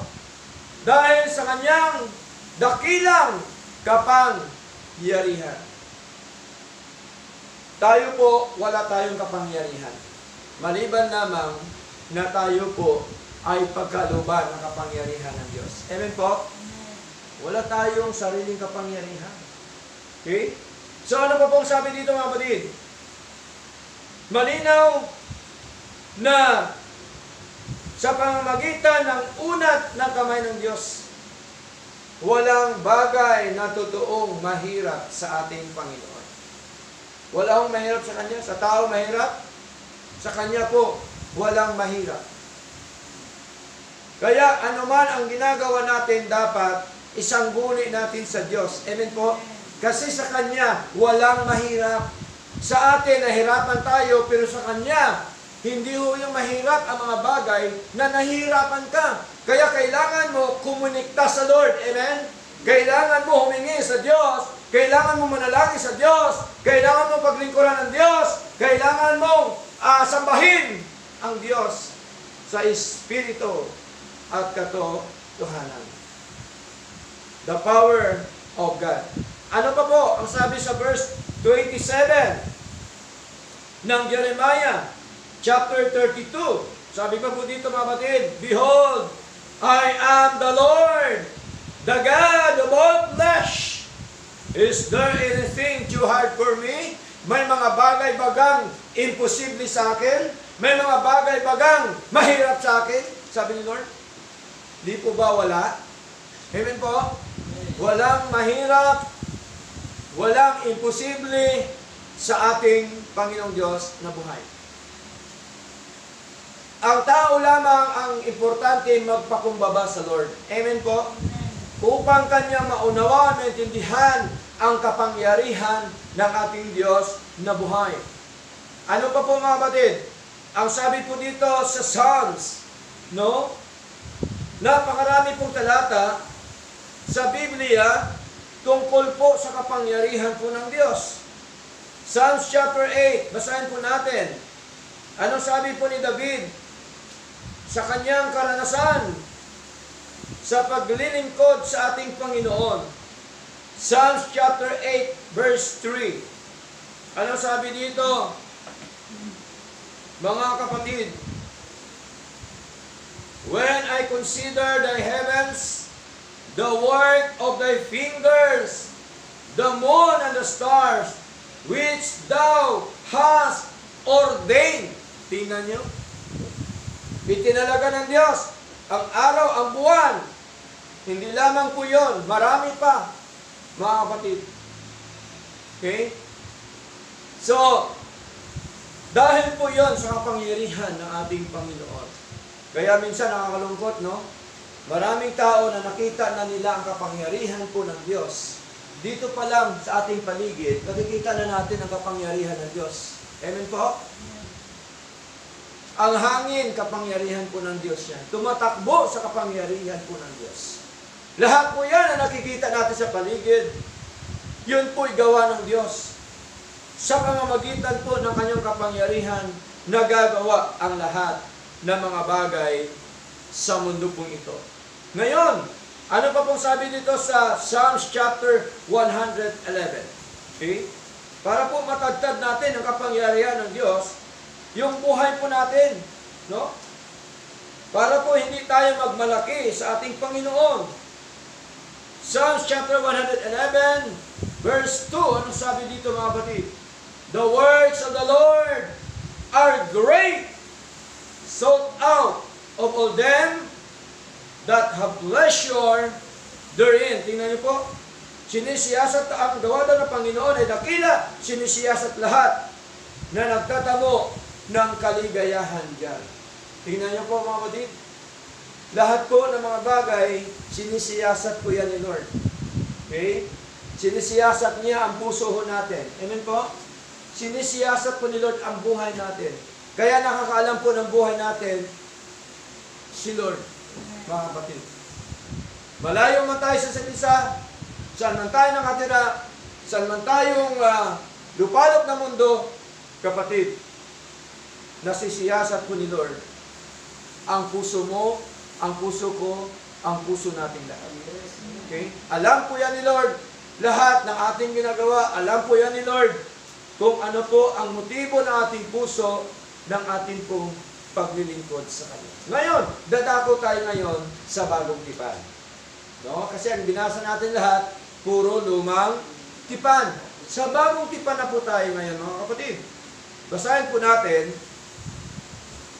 Dahil sa kanyang dakilang kapangyarihan. Tayo po, wala tayong kapangyarihan. Maliban lamang na tayo po ay pagkalooban ng kapangyarihan ng Diyos. Amen po? Wala tayong sariling kapangyarihan. Okay? So ano pa pong sabi dito mga kapatid? Malinaw na sa pamamagitan ng unat ng kamay ng Diyos, walang bagay na totoong mahirap sa ating Panginoon. Wala akong mahirap sa Kanya. Sa tao mahirap. Sa Kanya po, walang mahirap. Kaya anuman ang ginagawa natin, dapat isangguni natin sa Diyos. Amen po? Kasi sa Kanya, walang mahirap. Sa atin, nahirapan tayo, pero sa Kanya, hindi ho yung mahirap ang mga bagay na nahihirapan ka. Kaya kailangan mo kumunikta sa Lord. Amen? Kailangan mo humingi sa Diyos. Kailangan mo manalangin sa Diyos. Kailangan mo paglingkuran ng Diyos. Kailangan mo sambahin ang Diyos sa Espiritu at katotohanan. The power of God. Ano pa po ang sabi sa verse 27 ng Jeremiah chapter 32? Sabi pa po dito mga batid, behold, I am the Lord, the God of all flesh. Is there anything too hard for me? May mga bagay bagang imposible sa akin? May mga bagay bagang mahirap sa akin? Sabi ni Lord. Di po ba wala? Amen po? Walang mahirap, walang imposible sa ating Panginoong Diyos na buhay. Ang tao lamang ang importante magpakumbaba sa Lord. Amen po? Upang kanyang maunawaan, maintindihan ang kapangyarihan ng ating Diyos na buhay. Ano pa po mga kapatid? Ang sabi po dito sa Psalms, no? Napakarami pong talata sa Biblia tungkol po sa kapangyarihan po ng Diyos. Psalms chapter 8, basahin po natin. Anong sabi po ni David sa kanyang karanasan sa paglilingkod sa ating Panginoon? Psalms chapter 8, verse 3. Anong sabi dito? Mga kapatid, when I consider thy heavens, the work of thy fingers, the moon and the stars, which thou hast ordained. Tingnan nyo. Itinalaga ng Diyos ang araw, ang buwan. Hindi lamang po yun. Marami pa, mga kapatid. Okay? So, dahil po yun sa kapangyarihan ng ating Panginoon. Kaya minsan nakakalungkot, no? Maraming tao na nakita na nila ang kapangyarihan po ng Diyos. Dito pa lang sa ating paligid, nakikita na natin ang kapangyarihan ng Diyos. Amen po? Ang hangin, kapangyarihan po ng Diyos yan. Tumatakbo sa kapangyarihan po ng Diyos. Lahat po yan na nakikita natin sa paligid, yun po'y gawa ng Diyos. Sa pamamagitan po ng kanyang kapangyarihan, nagagawa ang lahat ng mga bagay sa mundo pong ito. Ngayon, ano pa pong sabi dito sa Psalms chapter 111? Okay? Para po matagtad natin ang kapangyarihan ng Diyos, yung buhay po natin, no? Para po hindi tayo magmalaki sa ating Panginoon. Psalms chapter 111, verse 2, ano sabi dito mga batid? The works of the Lord are great, sought out of all them that have pleasure therein. Tingnan niyo po, sinisiyasat ang gawa daw ng Panginoon ay dakila, sinisiyasat lahat na nagtatamo ng kaligayahan dyan. Tingnan niyo po mga kapatid, lahat po ng mga bagay, sinisiyasat po yan ni Lord. Okay? Sinisiyasat niya ang puso ho natin. Amen po? Sinisiyasat po ni Lord ang buhay natin. Kaya nakakaalam po ng buhay natin, si Lord, mga kapatid. Malayo man tayo sa isa't isa, saan man tayo nakatira, saan man tayong lupalop na mundo, kapatid, nasisiyasat po ni Lord ang puso mo, ang puso ko, ang puso nating lahat. Okay? Alam po yan ni Lord, lahat ng ating ginagawa, alam po yan ni Lord, kung ano po ang motibo ng ating puso, ng ating pong paglilingkod sa Kanya. Ngayon, dadako tayo ngayon sa bagong tipan. No? Kasi ang binasa natin lahat, puro lumang tipan. Sa bagong tipan na po tayo ngayon, mga kapatid. Basahin po natin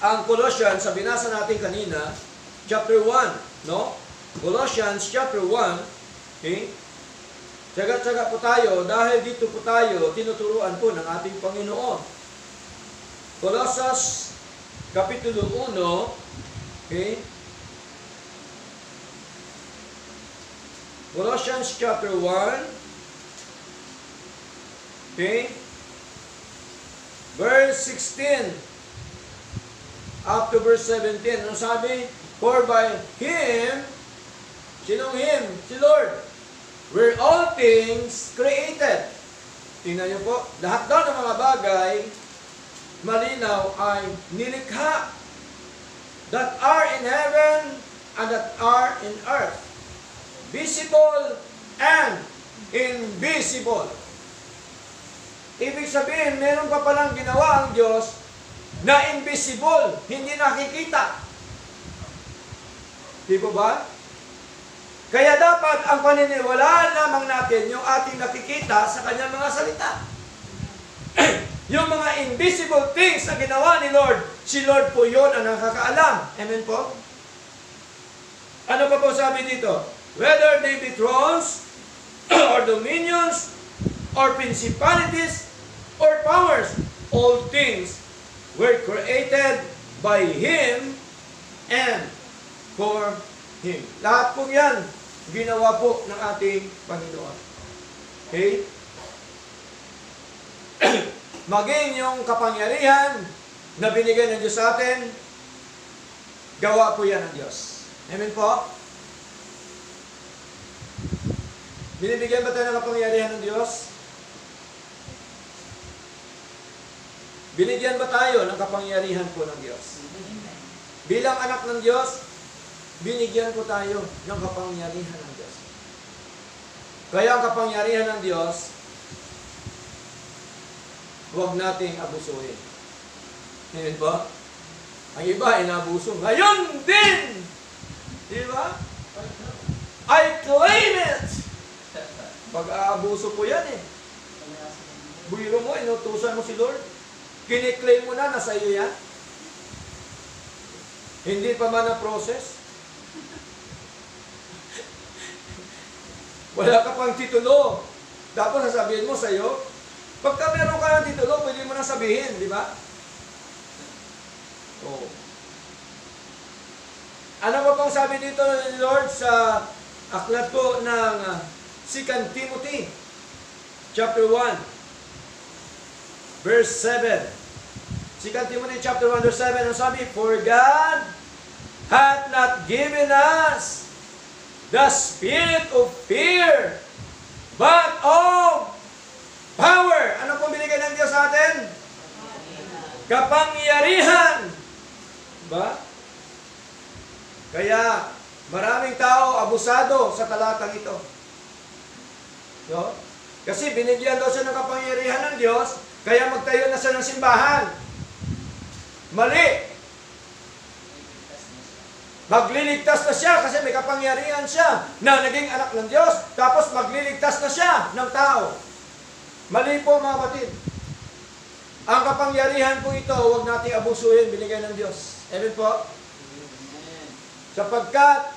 ang Colossians, sa binasa natin kanina, chapter 1, no? Colossians chapter 1, okay? Tsaga-tsaga po tayo, dahil dito po tayo, tinuturuan po ng ating Panginoon. Colossus, kapitulo 1, okay? Colossians chapter 1, okay? Verse 16, up to verse 17, ano sabi? For by Him, sinong Him? Si Lord. Were all things created. Tingnan niyo po, lahat daw ng mga bagay, malinaw ay nilikha. That are in heaven and that are in earth. Visible and invisible. Ibig sabihin, meron pa palang ginawa ang Diyos na invisible, hindi nakikita. Di po ba? Kaya dapat ang paniniwalaan lamang natin yung ating nakikita sa kanyang mga salita. Yung mga invisible things na ginawa ni Lord, si Lord po yun ang nakakaalam. Amen po? Ano pa po sabi dito? Whether they be thrones, or dominions, or principalities, or powers, all things were created by Him and for Him. Lahat po yan, ginawa po ng ating Panginoon. Okay? Maging yung kapangyarihan na binigay ng Diyos sa atin, gawa po yan ng Diyos. Amen po? Binibigyan ba tayo ng kapangyarihan ng Diyos? Binigyan ba tayo ng kapangyarihan po ng Diyos? Bilang anak ng Diyos, binigyan po tayo ng kapangyarihan ng Diyos. Kaya ang kapangyarihan ng Diyos, huwag nating abusuhin. Amen ba? Ang iba inabuso. Ngayon din! Di ba? I claim it! Pag-aabuso po yan eh. Biro mo, inutusan mo si Lord. Kiniklaim mo na sa iyo yan. Hindi pa man na-process. Wala ka pang titulo. Tapos sasabihin mo sa iyo, pagka meron ka ng titulo, pwede mo na sabihin, di ba? Oh. Ano ba pang sabi dito ni Lord sa aklat po ng 2 Timothy chapter 1 verse 7. 2 Timothy chapter 1 verse 7, ang sabi, for God hath not given us the spirit of fear, but of power. Ano pong binigay ng Diyos sa atin? Kapangyarihan. Ba? Kaya, maraming tao abusado sa talatang ito. No? Kasi binigyan daw siya ng kapangyarihan ng Diyos, kaya magtayo na siya ng simbahan. Mali. Magliligtas na siya kasi may kapangyarihan siya na naging anak ng Diyos, tapos magliligtas na siya ng tao. Mali po mga kapatid. Ang kapangyarihan po ito, huwag natin abusuhin, binigay ng Diyos. Amen po? Sapagkat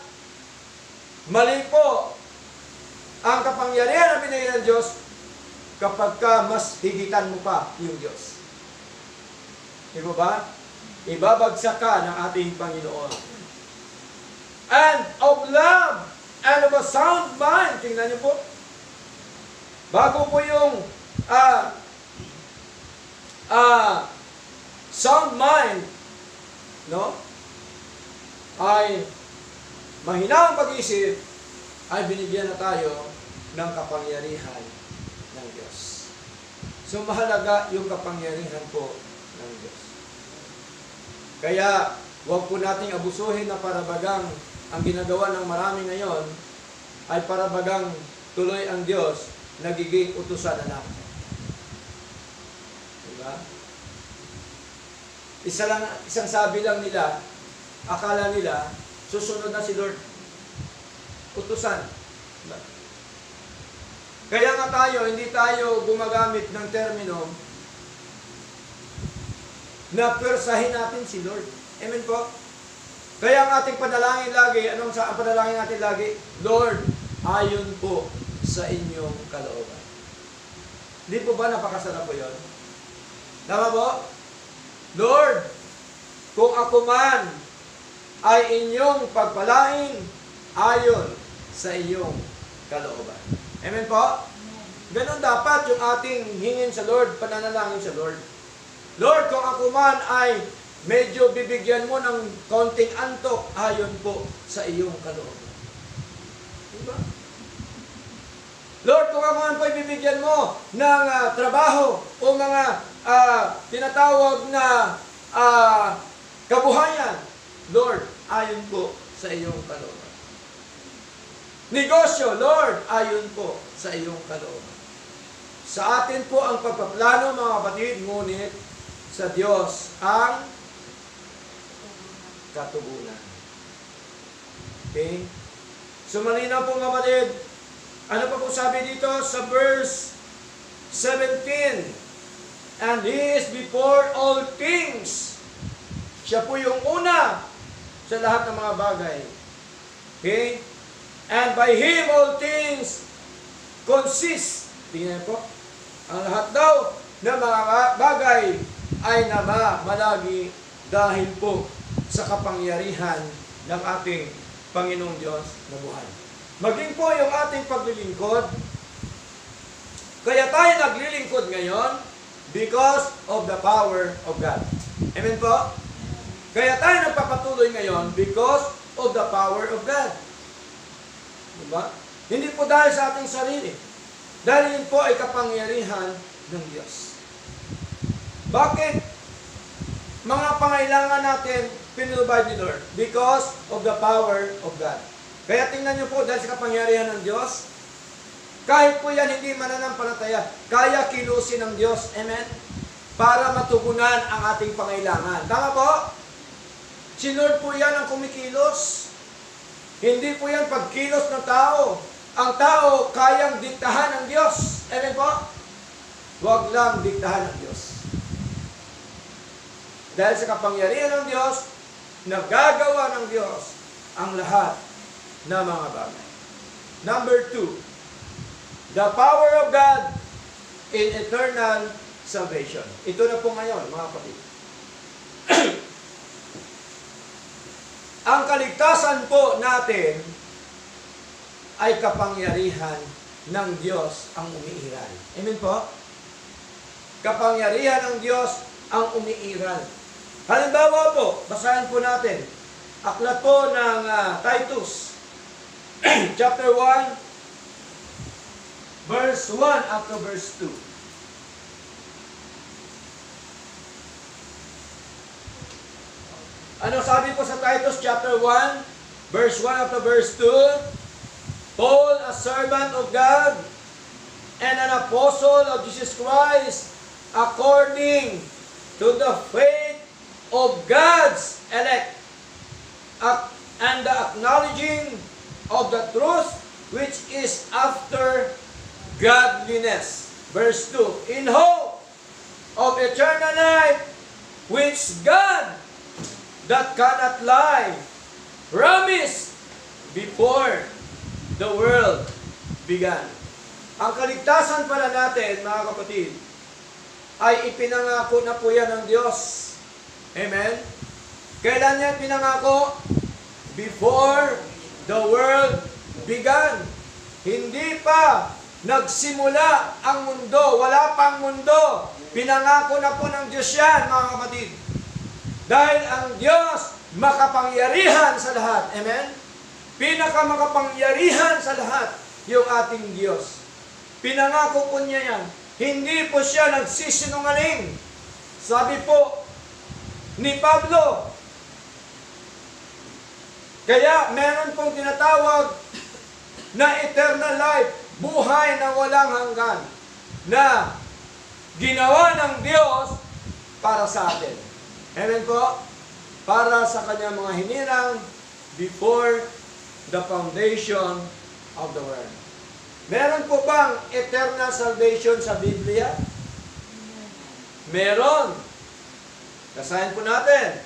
mali po ang kapangyarihan na binigay ng Diyos kapag ka mas higitan mo pa yung Diyos. Di ba? Ibabagsak ka ng ating Panginoon. And of love and of a sound mind. Tingnan niyo po. Bago po yung sound mind, no? Ay mahinahong pag-isip, ay binigyan na tayo ng kapangyarihan ng Diyos. So mahalaga yung kapangyarihan po ng Diyos. Kaya huwag po nating abusuhin na parabagang ang ginagawa ng marami ngayon ay parabagang tuloy ang Diyos nagiging utusan na lang. Diba? Isang sabi lang nila, akala nila, susunod na si Lord. Utusan. Diba? Kaya nga tayo, hindi tayo gumagamit ng termino na persahin natin si Lord. Amen po? Kaya ang ating panalangin lagi, anong ang panalangin natin lagi? Lord, ayon po sa inyong kalooban. Hindi po ba napakasarap po yun? Tama po? Lord, kung ako man ay inyong pagpalain ayon sa iyong kalooban. Amen po? Ganon dapat yung ating hingin sa Lord, pananalangin sa Lord. Lord, kung ako man ay medyo bibigyan mo ng konting antok ayon po sa iyong kalooban. Diba? Lord, kung ako man po bibigyan mo ng trabaho o mga tinatawag na kabuhayan, Lord, ayon po sa iyong kalooban. Negosyo, Lord, ayon po sa iyong kalooban. Sa atin po ang pagpaplano, mga kapatid, ngunit sa Diyos ang katugunan. Okay? So malinaw po mga kapatid, ano pa po sabi dito sa verse 17? And He is before all things. Siya po yung una sa lahat ng mga bagay. Okay? And by Him all things consist. Tingnan po. Ang lahat daw ng mga bagay ay namamalagi dahil po sa kapangyarihan ng ating Panginoong Diyos na buhay. Maging po yung ating paglilingkod. Kaya tayo naglilingkod ngayon because of the power of God. Amen po? Kaya tayo nagpapatuloy ngayon because of the power of God. Diba? Hindi po dahil sa ating sarili. Dahil yun po ay kapangyarihan ng Diyos. Bakit? Mga pangailangan natin pinrovide ni Lord because of the power of God. Kaya tingnan niyo po, dahil sa kapangyarihan ng Diyos, kahit po yan hindi mananampalataya, kaya kilusin ng Diyos, amen? Para matugunan ang ating pangailangan. Tama po? Si Lord po yan ang kumikilos. Hindi po yan pagkilos ng tao. Ang tao kayang diktahan ng Diyos. Amen po? Huwag lang diktahan ng Diyos. Dahil sa kapangyarihan ng Diyos, nagagawa ng Diyos ang lahat ng mga bagay. Number 2, the power of God in eternal salvation. Ito na po ngayon, mga kapatid. Ang kaligtasan po natin ay kapangyarihan ng Diyos ang umiiral. Amen po? Kapangyarihan ng Diyos ang umiiral. Halimbawa po, basahin po natin. Aklat po ng Titus, chapter 1, verse 1 up to verse 2. Ano sabi po sa Titus chapter 1, verse 1 up to verse 2? Paul, a servant of God and an apostle of Jesus Christ, according to the faith of God's elect, and the acknowledging of the truth which is after godliness. Verse 2, in hope of eternal life, which God that cannot lie promised before the world began. Ang kaligtasan pala natin, mga kapatid, ay ipinangako na po yan ng Diyos. Amen? Kailan niya pinangako? Before the world began. Hindi pa nagsimula ang mundo. Wala pang mundo. Pinangako na po ng Diyos yan, mga kapatid. Dahil ang Diyos makapangyarihan sa lahat. Amen? Pinakamakapangyarihan sa lahat yung ating Diyos. Pinangako po niya yan. Hindi po siya nagsisinungaling. Sabi po ni Pablo, kaya meron pong tinatawag na eternal life, buhay na walang hanggan, na ginawa ng Diyos para sa atin. Amen po? Para sa kanyang mga hinirang before the foundation of the world. Meron po bang eternal salvation sa Biblia? Meron. Basahin po natin.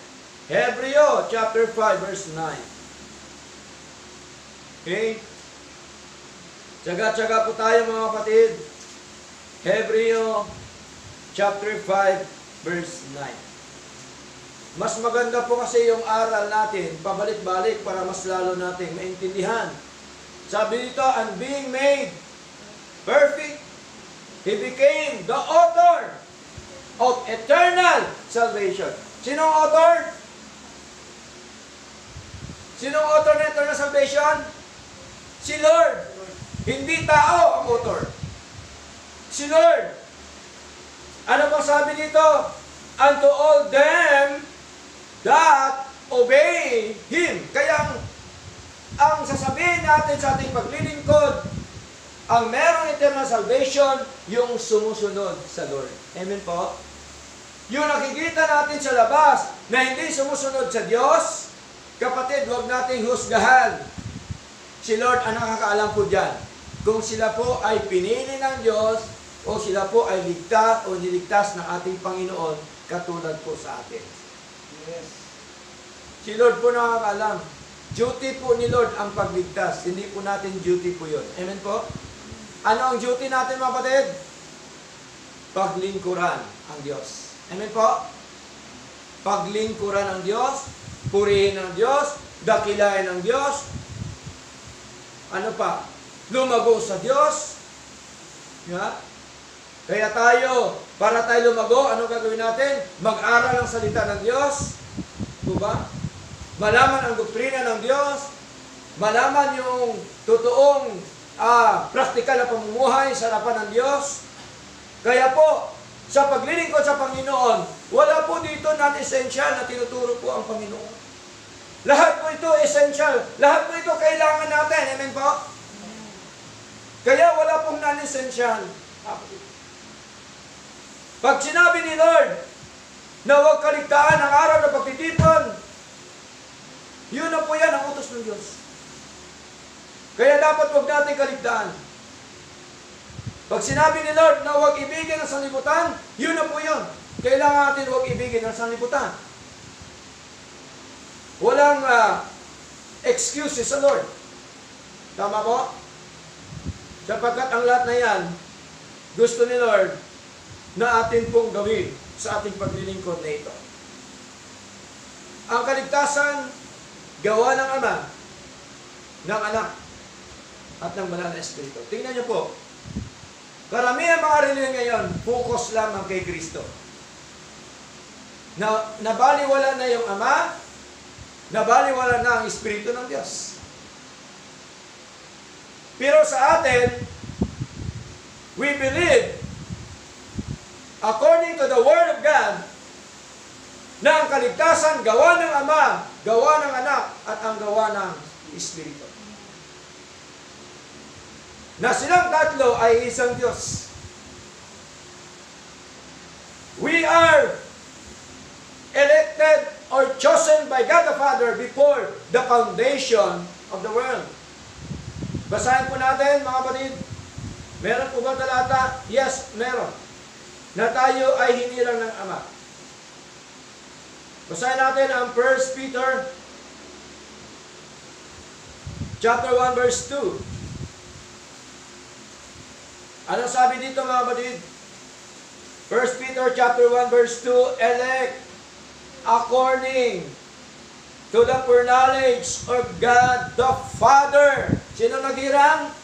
Hebreo chapter 5 verse 9. Okay? Tsaga-tsaga po tayo, mga kapatid. Hebreo chapter 5 verse 9. Mas maganda po kasi yung aral natin, pabalik-balik para mas lalo natin maintindihan. Sabi dito, and being made perfect, He became the author of eternal salvation. Sinong author? Sinong author ng eternal salvation? Si Lord. Hindi tao ang author. Si Lord. Ano bang sabi dito? Unto all them that obey Him. Kaya ang sasabihin natin sa ating paglilingkod, ang merong eternal salvation, yung sumusunod sa Lord. Amen po? Yung nakikita natin sa labas na hindi sumusunod sa Diyos, kapatid, huwag nating husgahan. Si Lord ang nakakaalam po dyan. Kung sila po ay pinili ng Diyos, o sila po ay ligtas o niligtas ng ating Panginoon, katulad po sa atin. Yes. Si Lord po nakakaalam. Duty po ni Lord ang pagligtas. Hindi po natin duty po yun. Amen po? Ano ang duty natin, mga kapatid? Paglingkuran ang Diyos. Amen po? Paglingkuran ang Diyos, purihin ang Diyos, dakilain ang Diyos. Ano pa? Lumago sa Diyos. Yeah? Kaya tayo, para tayo lumago, ano gagawin natin? Mag-aral ang salita ng Diyos. Diba? Malaman ang doktrina ng Diyos. Malaman yung totoong praktikal na pamumuhay sa harapan ng Diyos. Kaya po, sa paglilingkod sa Panginoon, wala po dito non-essential na tinuturo po ang Panginoon. Lahat po ito essential. Lahat po ito kailangan natin. Amen po? Kaya wala pong non-essential. Pag sinabi ni Lord na huwag kaligtaan ang araw na pagtitipon, yun na po yan ang utos ng Diyos. Kaya dapat huwag natin kaligtaan. Pag sinabi ni Lord na huwag ibigin ang sanlibutan, yun na po yun. Kailangan natin huwag ibigin ang sanlibutan. Walang excuses sa Lord. Tama po? Sapagkat ang lahat na yan, gusto ni Lord na atin pong gawin sa ating paglilingkod na ito. Ang kaligtasan, gawa ng Ama, ng Anak, at ng Banal na Espiritu. Tingnan niyo po, karamihan mga relihiyon ngayon, focus lamang kay Kristo. Nabaliwala na yung Ama, nabaliwala na ang Espiritu ng Diyos. Pero sa atin, we believe, according to the Word of God, na ang kaligtasan gawa ng Ama, gawa ng Anak, at ang gawa ng Espiritu. Na silang tatlo ay isang Diyos. We are elected or chosen by God the Father before the foundation of the world. Basahin po natin, mga kapatid. Meron po ba talata? Yes, meron. Na tayo ay hinirang ng Ama. Basahin natin ang 1 Peter chapter 1 verse 2. Ano sabi dito, mga kapatid? 1 Peter chapter 1 verse 2, elect according to the foreknowledge of God the Father. Sino naghirang?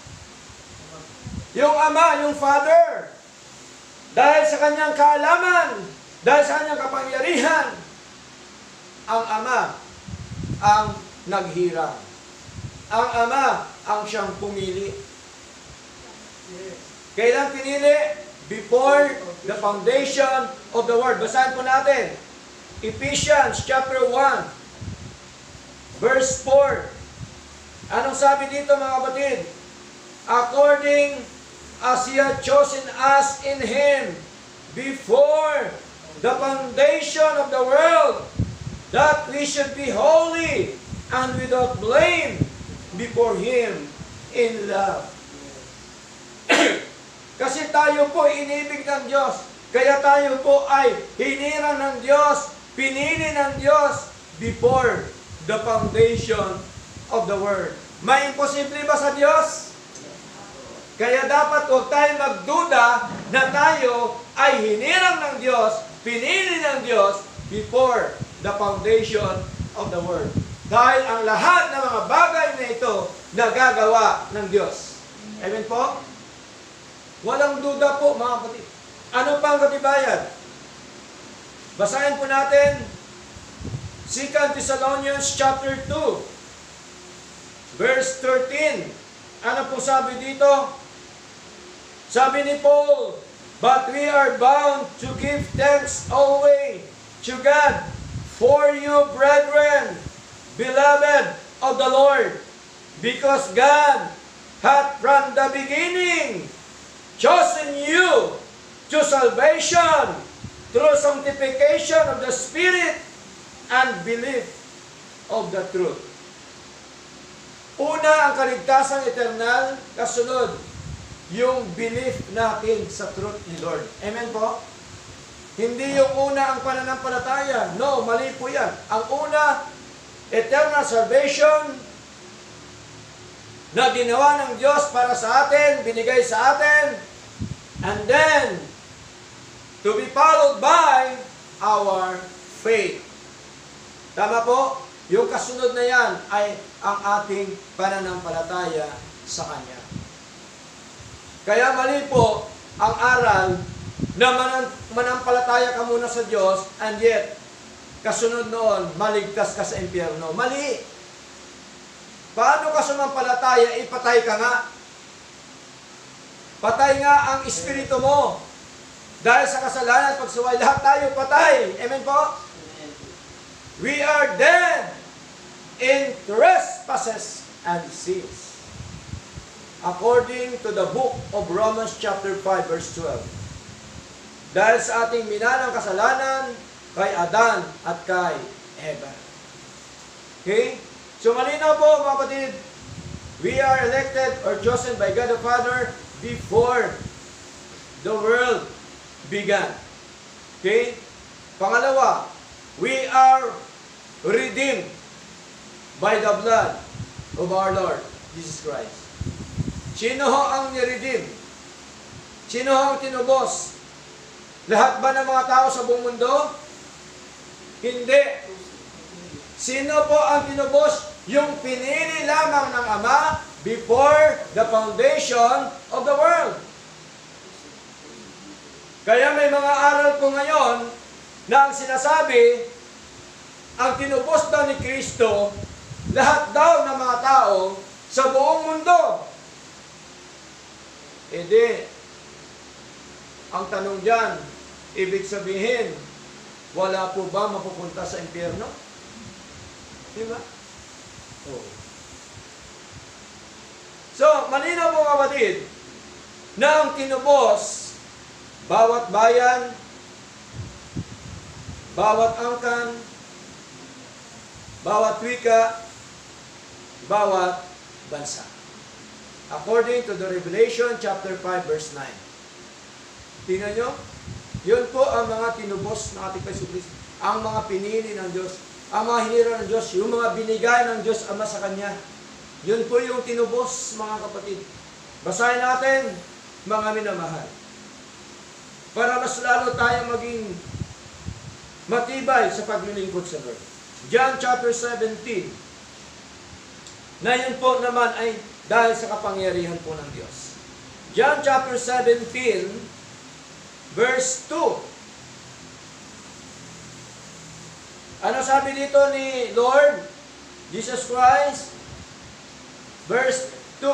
Yung Ama, yung Father. Dahil sa kanyang kaalaman, dahil sa kanyang kapangyarihan, ang Ama ang naghirang. Ang Ama ang siyang pumili. Kailan pinili? Before the foundation of the world. Basahin po natin. Ephesians chapter 1 verse 4. Anong sabi dito, mga kapatid? According as He had chosen us in Him before the foundation of the world, that we should be holy and without blame before Him in love. Kasi tayo po inibig ng Diyos, kaya tayo po ay hinirang ng Diyos, pinili ng Diyos before the foundation of the world. May imposible ba sa Diyos? Kaya dapat huwag tayong magduda na tayo ay hinirang ng Diyos, pinili ng Diyos before the foundation of the world. Dahil ang lahat ng mga bagay na ito nagagawa ng Diyos. Amen po? Walang duda po, mga kapatid. Ano pa ang katibayan? Basahin po natin 2 Thessalonians chapter 2 verse 13. Ano po sabi dito? Sabi ni Paul, but we are bound to give thanks always to God for you, brethren, beloved of the Lord, because God hath from the beginning chosen you to salvation through sanctification of the Spirit and belief of the truth. Una, ang kaligtasang eternal, kasunod, yung belief natin sa truth ni Lord. Amen po? Hindi yung una ang pananampalataya. No, mali po yan. Ang una, eternal salvation na ginawa ng Diyos para sa atin, binigay sa atin, and then, to be followed by our faith. Tama po? Yung kasunod na yan ay ang ating pananampalataya sa Kanya. Kaya mali po ang aral na manampalataya ka muna sa Diyos and yet, kasunod noon, maligtas ka sa impyerno. Mali! Paano ka sumampalataya? Ipatay ka nga. Patay nga ang espiritu mo. Dahil sa kasalanan at pagsuway, lahat tayo patay. Amen po? We are dead in trespasses and sins. According to the book of Romans chapter 5 verse 12. Dahil sa ating minanang kasalanan kay Adan at kay Eva. Okay? So malinaw po, mga kapatid, we are elected or chosen by God the Father before the world began. Okay? Pangalawa, we are redeemed by the blood of our Lord Jesus Christ. Sino ho ang niredeem? Sino ho ang tinubos? Lahat ba ng mga tao sa buong mundo? Hindi. Sino po ang tinubos? Yung pinili lamang ng Ama before the foundation of the world. Kaya may mga aral po ngayon na ang sinasabi, ang tinubos daw ni Kristo, lahat daw ng mga tao sa buong mundo. Hindi. Ang tanong dyan, ibig sabihin, wala po ba mapupunta sa impyerno? Di ba? Oh. So, malinaw po kapatid, na ang tinubos, bawat bayan, bawat angkan, bawat wika, bawat bansa. According to the Revelation chapter 5 verse 9. Tingnan nyo, yun po ang mga tinubos ng ating Kristo, ang mga pinili ng Diyos, ang mga hinira ng Diyos, yung mga binigay ng Diyos Ama sa Kanya. Yun po yung tinubos, mga kapatid. Basahin natin, mga minamahal. Para mas lalo tayo maging matibay sa paglilingkod sa Lord. John chapter 17. Na yun po naman ay dahil sa kapangyarihan po ng Diyos. John chapter 17, verse 2. Ano sabi dito ni Lord Jesus Christ? Verse 2,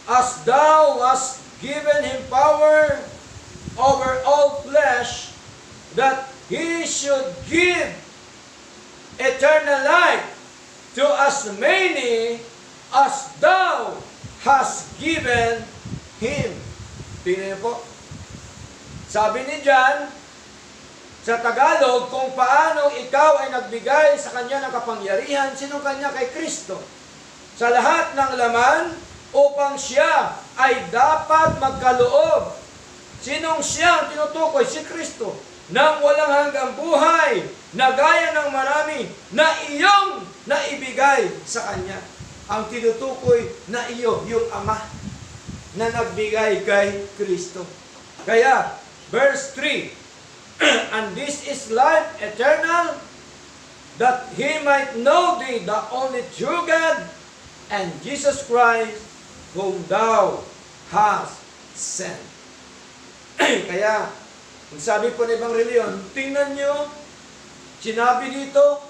as thou hast given him power over all flesh, that he should give eternal life to as many as thou hast given him. Tingnan po. Sabi ni John, sa Tagalog, kung paano ikaw ay nagbigay sa kanya ng kapangyarihan, sino kanya? Kay Kristo. Sa lahat ng laman, upang siya ay dapat magkaloob. Sinong siya ang tinutukoy? Si Kristo. Nang walang hanggang buhay, na gaya ng marami, na iyong naibigay sa kanya. Ang tinutukoy na iyo, yung Ama, na nagbigay kay Kristo. Kaya, verse 3, and this is life eternal, that he might know thee, the only true God, and Jesus Christ, whom thou hast sent. Kaya, ang sabi po ng Ebanghelyo, tingnan nyo, sinabi dito,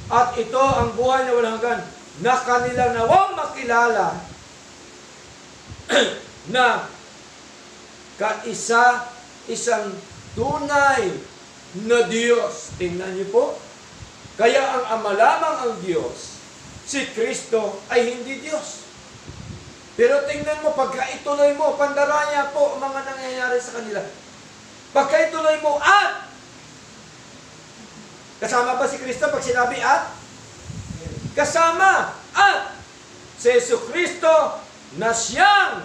at ito ang buhay na walang hanggan, na kanilang nawang makilala na isang tunay na Diyos. Tingnan niyo po. Kaya ang Ama lamang ang Diyos, si Kristo ay hindi Diyos. Pero tingnan mo, pagka ituloy mo, pandaraya po ang mga nangyayari sa kanila. Pagka ituloy mo, at! Kasama ba si Kristo pag sinabi at? Kasama! At! Si Jesucristo na siyang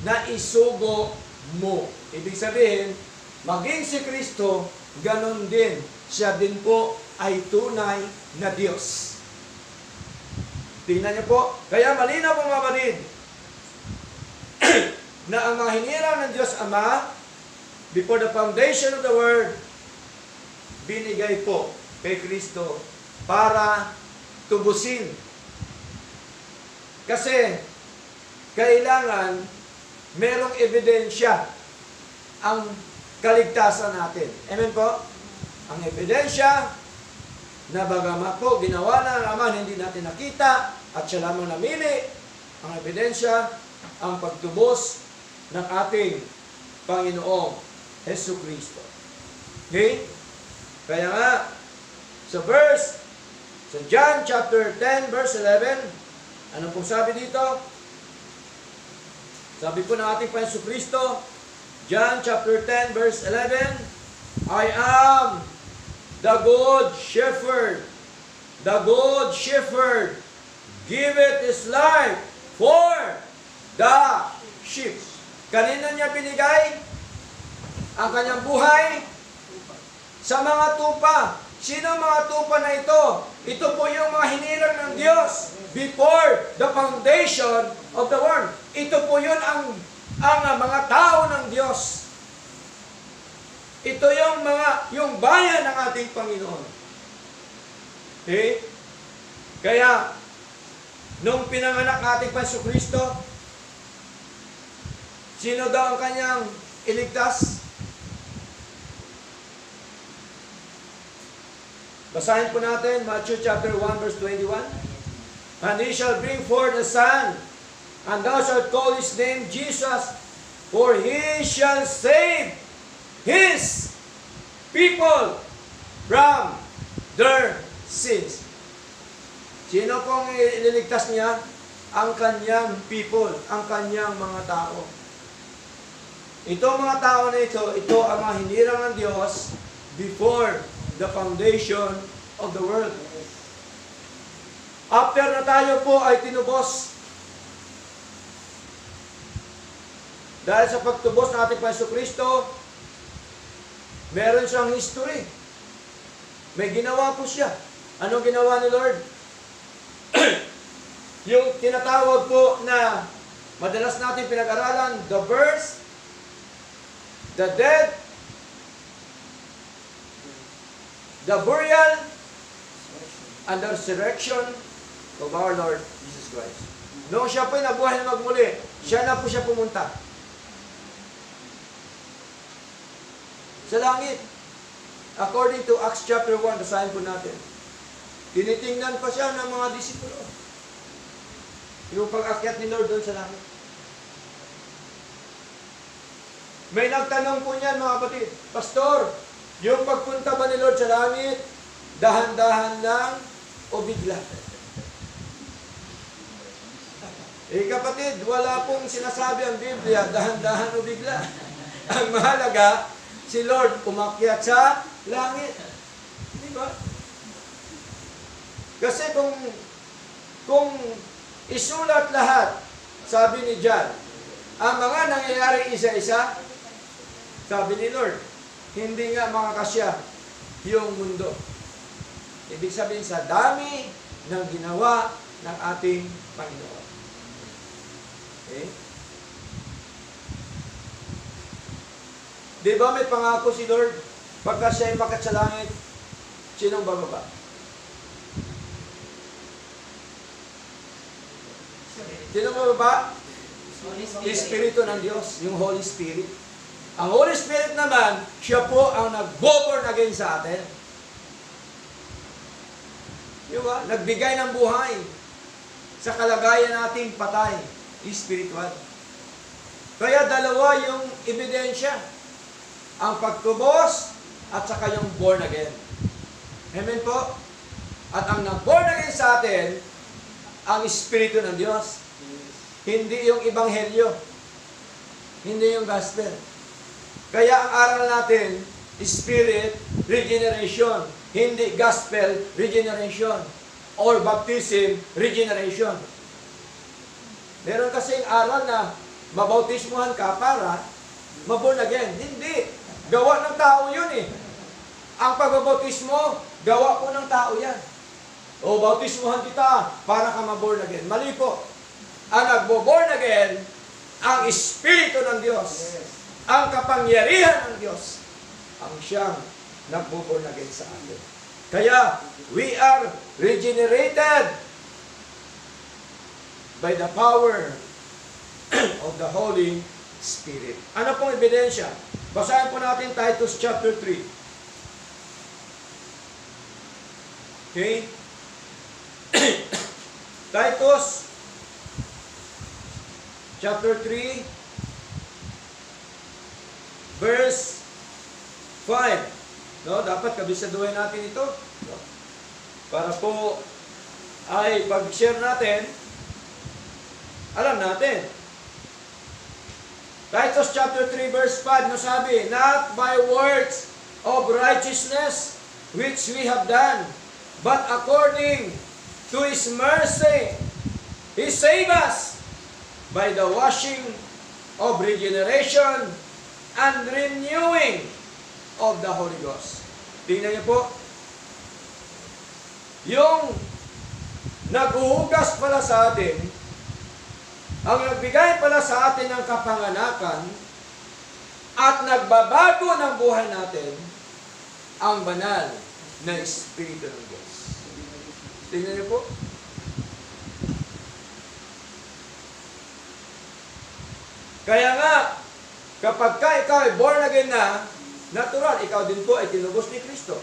naisugo mo. Ibig sabihin, maging si Kristo, ganon din. Siya din po ay tunay na Diyos. Tingnan niyo po. Kaya malinaw po mga kapatid, na ang mga hinirang ng Diyos Ama, before the foundation of the world, binigay po kay Kristo para tubusin. Kasi, kailangan merong ebidensya ang kaligtasan natin. Amen po? Ang ebidensya na bagamat po ginawa na ng Ama, hindi natin nakita at siya lamang namili. Ang ebidensya, ang pagtubos ng ating Panginoong Jesucristo. Okay? Kaya nga, sa John chapter 10 verse 11, ano pong sabi dito? Sabi po ng ating Panginoong Jesucristo, John chapter 10 verse 11, I am the good shepherd. The good shepherd giveth his life for the sheep. Kanino niya binigay ang kanyang buhay? Sa mga tupa. Sino mga tupa na ito? Ito po yung mga hinirang ng Diyos before the foundation of the world. Ito po yun ang mga tao ng Diyos. Ito yung bayan ng ating Panginoon. Okay? Kaya, nung pinanganak ating Jesucristo, sino daw ang kanyang iligtas? Basahin po natin, Matthew chapter 1, verse 21. And he shall bring forth a son, and thou shalt call his name Jesus, for he shall save his people from their sins. Sino pong ililigtas niya? Ang kanyang people, ang kanyang mga tao. Itong mga tao na ito ang mga hinirang ng Diyos before the foundation of the world. After na tayo po ay tinubos, dahil sa pagtubos ng ating Jesucristo, meron siyang history. May ginawa po siya. Anong ginawa ni Lord? Yung tinatawag po na madalas natin pinag-aralan, the birth, the death, the burial, and the resurrection of our Lord Jesus Christ. Noong siya po'y nabuhay na magmuli, siya na po siya pumunta sa langit. According to Acts chapter 1, basahin po natin. Tinitingnan pa siya ng mga disipulo. Yung pag-akyat ni Lord doon sa langit. May nagtanong po niyan mga kapatid, Pastor, yung pagpunta ba ni Lord sa langit, dahan-dahan lang o bigla? Kapatid, wala pong sinasabi ang Biblia, dahan-dahan o bigla. Ang mahalaga, si Lord umakyat sa langit. Di ba? Kasi kung isulat lahat, sabi ni John, ang mga nangyayari isa-isa, sabi ni Lord, hindi nga makakasya yung mundo. Ibig sabihin sa dami ng ginawa ng ating Panginoon. Okay? Di ba may pangako si Lord? Pagka siya ay makat sa langit, sinong bababa? Sinong bababa? Espiritu ng Diyos, yung Holy Spirit. Ang Holy Spirit naman, siya po ang nag-born again sa atin. Diba? Nagbigay ng buhay sa kalagayan nating patay, spiritual. Kaya dalawa yung ebidensya. Ang pagtubos at saka yung born again. Amen po? At ang nag-born again sa atin, ang Espiritu ng Diyos. Hindi yung Ebanghelyo. Hindi yung Gospel. Kaya ang aral natin, Spirit regeneration. Hindi Gospel regeneration. Or baptism regeneration. Meron kasing aral na mabautismuhan ka para maborn again. Hindi. Gawa ng tao yun eh. Ang pagbabautismo, gawa po ng tao yan. O bautismuhan kita para ka maborn again. Mali po. Ang nagbo-born again, ang Espiritu ng Diyos. Ang kapangyarihan ng Diyos. Ang siyang nagbo-born again sa atin. Kaya, we are regenerated by the power of the Holy Spirit. Ano pong ebidensya? Basahin po natin Titus chapter 3. Okay? Titus chapter 3 verse 5. No, dapat kabisaduhin natin ito. No? Para po ay pag-share natin, alam natin. Titus chapter 3 verse 5 no sabi, not by works of righteousness which we have done, but according to His mercy, He saved us by the washing of regeneration and renewing of the Holy Ghost. Tingnan niyo po, yung naghuhugas pala sa atin, ang nagbigay pala sa atin ng kapanganakan at nagbabago ng buhay natin, ang banal na Espiritu ng Diyos. Tingnan niyo po. Kaya nga, kapag ikaw ay born again na, natural, ikaw din po ay tinubos ni Kristo.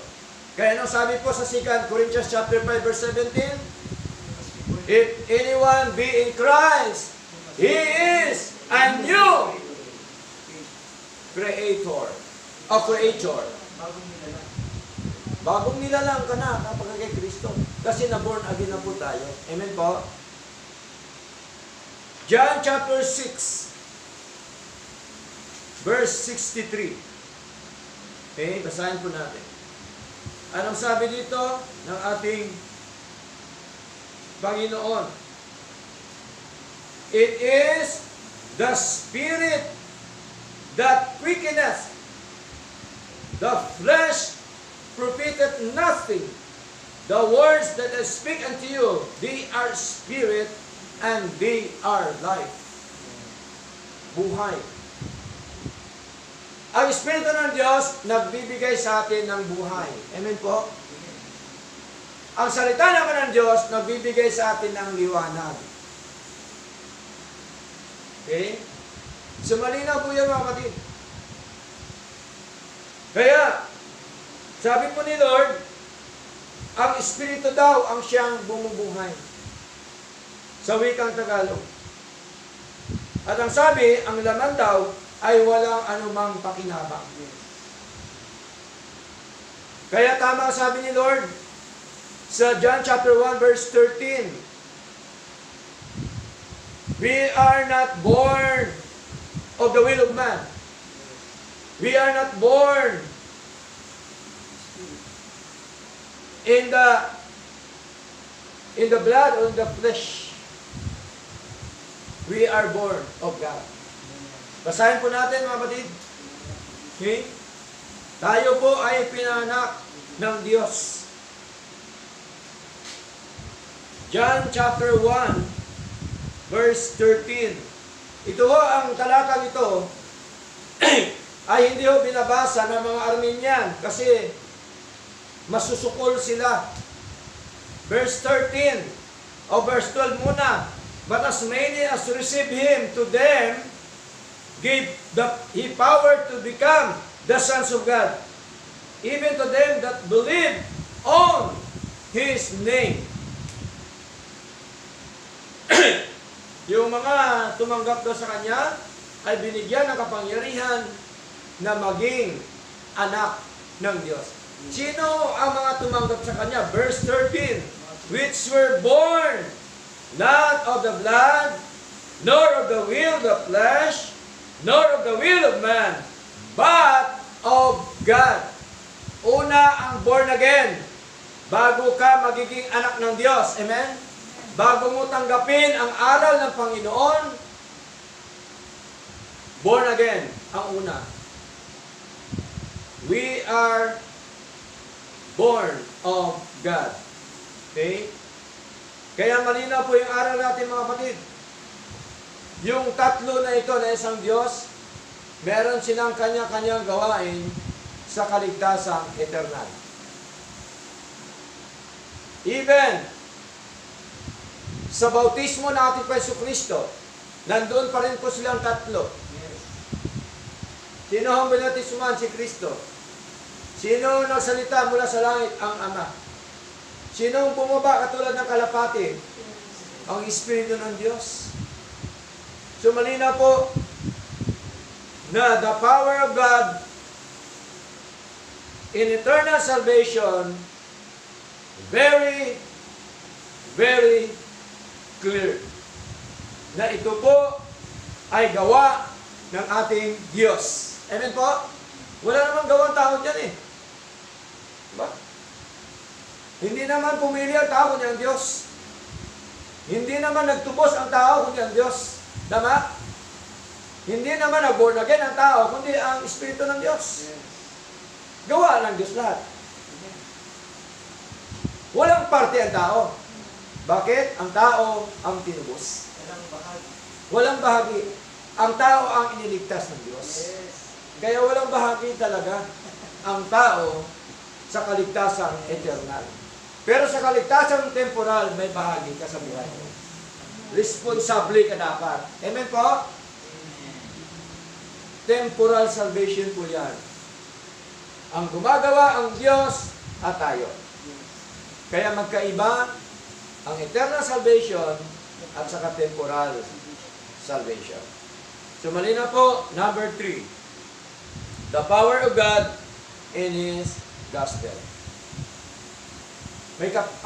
Kaya nung sabi po sa 2 Corinthians chapter 5 verse 17, if anyone be in Christ, he is a new creator. Creator. Bagong nilalang ka na kapag kay Kristo. Kasi na-born again na po tayo. Amen po? John chapter 6, verse 63. Okay, basahin po natin. Anong sabi dito ng ating Panginoon? It is the Spirit that quickeneth, the flesh profiteth nothing. The words that I speak unto you, they are spirit and they are life. Buhay. Ang Espiritu ng Diyos nagbibigay sa atin ng buhay. Amen po? Ang salita naman ng Diyos nagbibigay sa atin ng liwanag. Okay? So malinaw po yan mga kapatid. Kaya, sabi po ni Lord, ang Espiritu daw ang siyang bumubuhay. Sa wikang Tagalog. At ang sabi, ang laman daw ay walang anumang pakinabang. Kaya tama sabi ni Lord sa John chapter 1 verse 13. We are not born of the will of man. We are not born in the blood or in the flesh. We are born of God. Basahin po natin mga kapatid. Okay? Tayo po ay pinanak ng Diyos. John chapter 1 verse 13. Ito ho, ang talatang ito ay hindi ho binabasa ng mga Armenian kasi masusukol sila. Verse 13 o verse 12 muna. But as many as receive Him, to them gave He power to become the sons of God, even to them that believe on His name. Yung mga tumanggap daw sa Kanya ay binigyan ng kapangyarihan na maging anak ng Diyos. Sino ang mga tumanggap sa Kanya? Verse 13, which were born not of the blood, nor of the will of the flesh, nor of the will of man, but of God. Una ang born again, bago ka magiging anak ng Diyos. Amen? Bago mo tanggapin ang aral ng Panginoon, born again ang una. We are born of God. Okay? Kaya malinaw po yung aral natin mga kapatid. Yung tatlo na ito na isang Diyos, meron silang kanya-kanyang gawain sa kaligtasang eternal. Even sa bautismo ng ating Jesucristo, nandoon pa rin po silang tatlo. Sino ang binatismuhan? Si Kristo. Sino nagsalita mula sa langit? Ang Ama. Sino ang bumaba katulad ng kalapati? Ang Espiritu ng Diyos. So malinaw po na the power of God in eternal salvation, very, very clear. Na ito po ay gawa ng ating Diyos. Amen po? Wala namang gawang tao dyan eh. Diba? Hindi naman pumili ang tao kundi ang Diyos. Hindi naman nagtubos ang tao kundi ang Diyos. Tama? Hindi naman na born again ang tao, kundi ang Espiritu ng Diyos. Gawa ng Diyos lahat. Walang parte ang tao. Bakit? Ang tao ang tinubos. Walang bahagi. Ang tao ang iniligtas ng Diyos. Kaya walang bahagi talaga ang tao sa kaligtasang eternal. Pero sa kaligtasang temporal, may bahagi ka sa buhay mo. Responsable ka dapat. Amen po? Temporal salvation po yan. Ang gumagawa ang Diyos at tayo. Kaya magkaiba ang eternal salvation at saka temporal salvation. So malina po, number 3. The power of God in His gospel.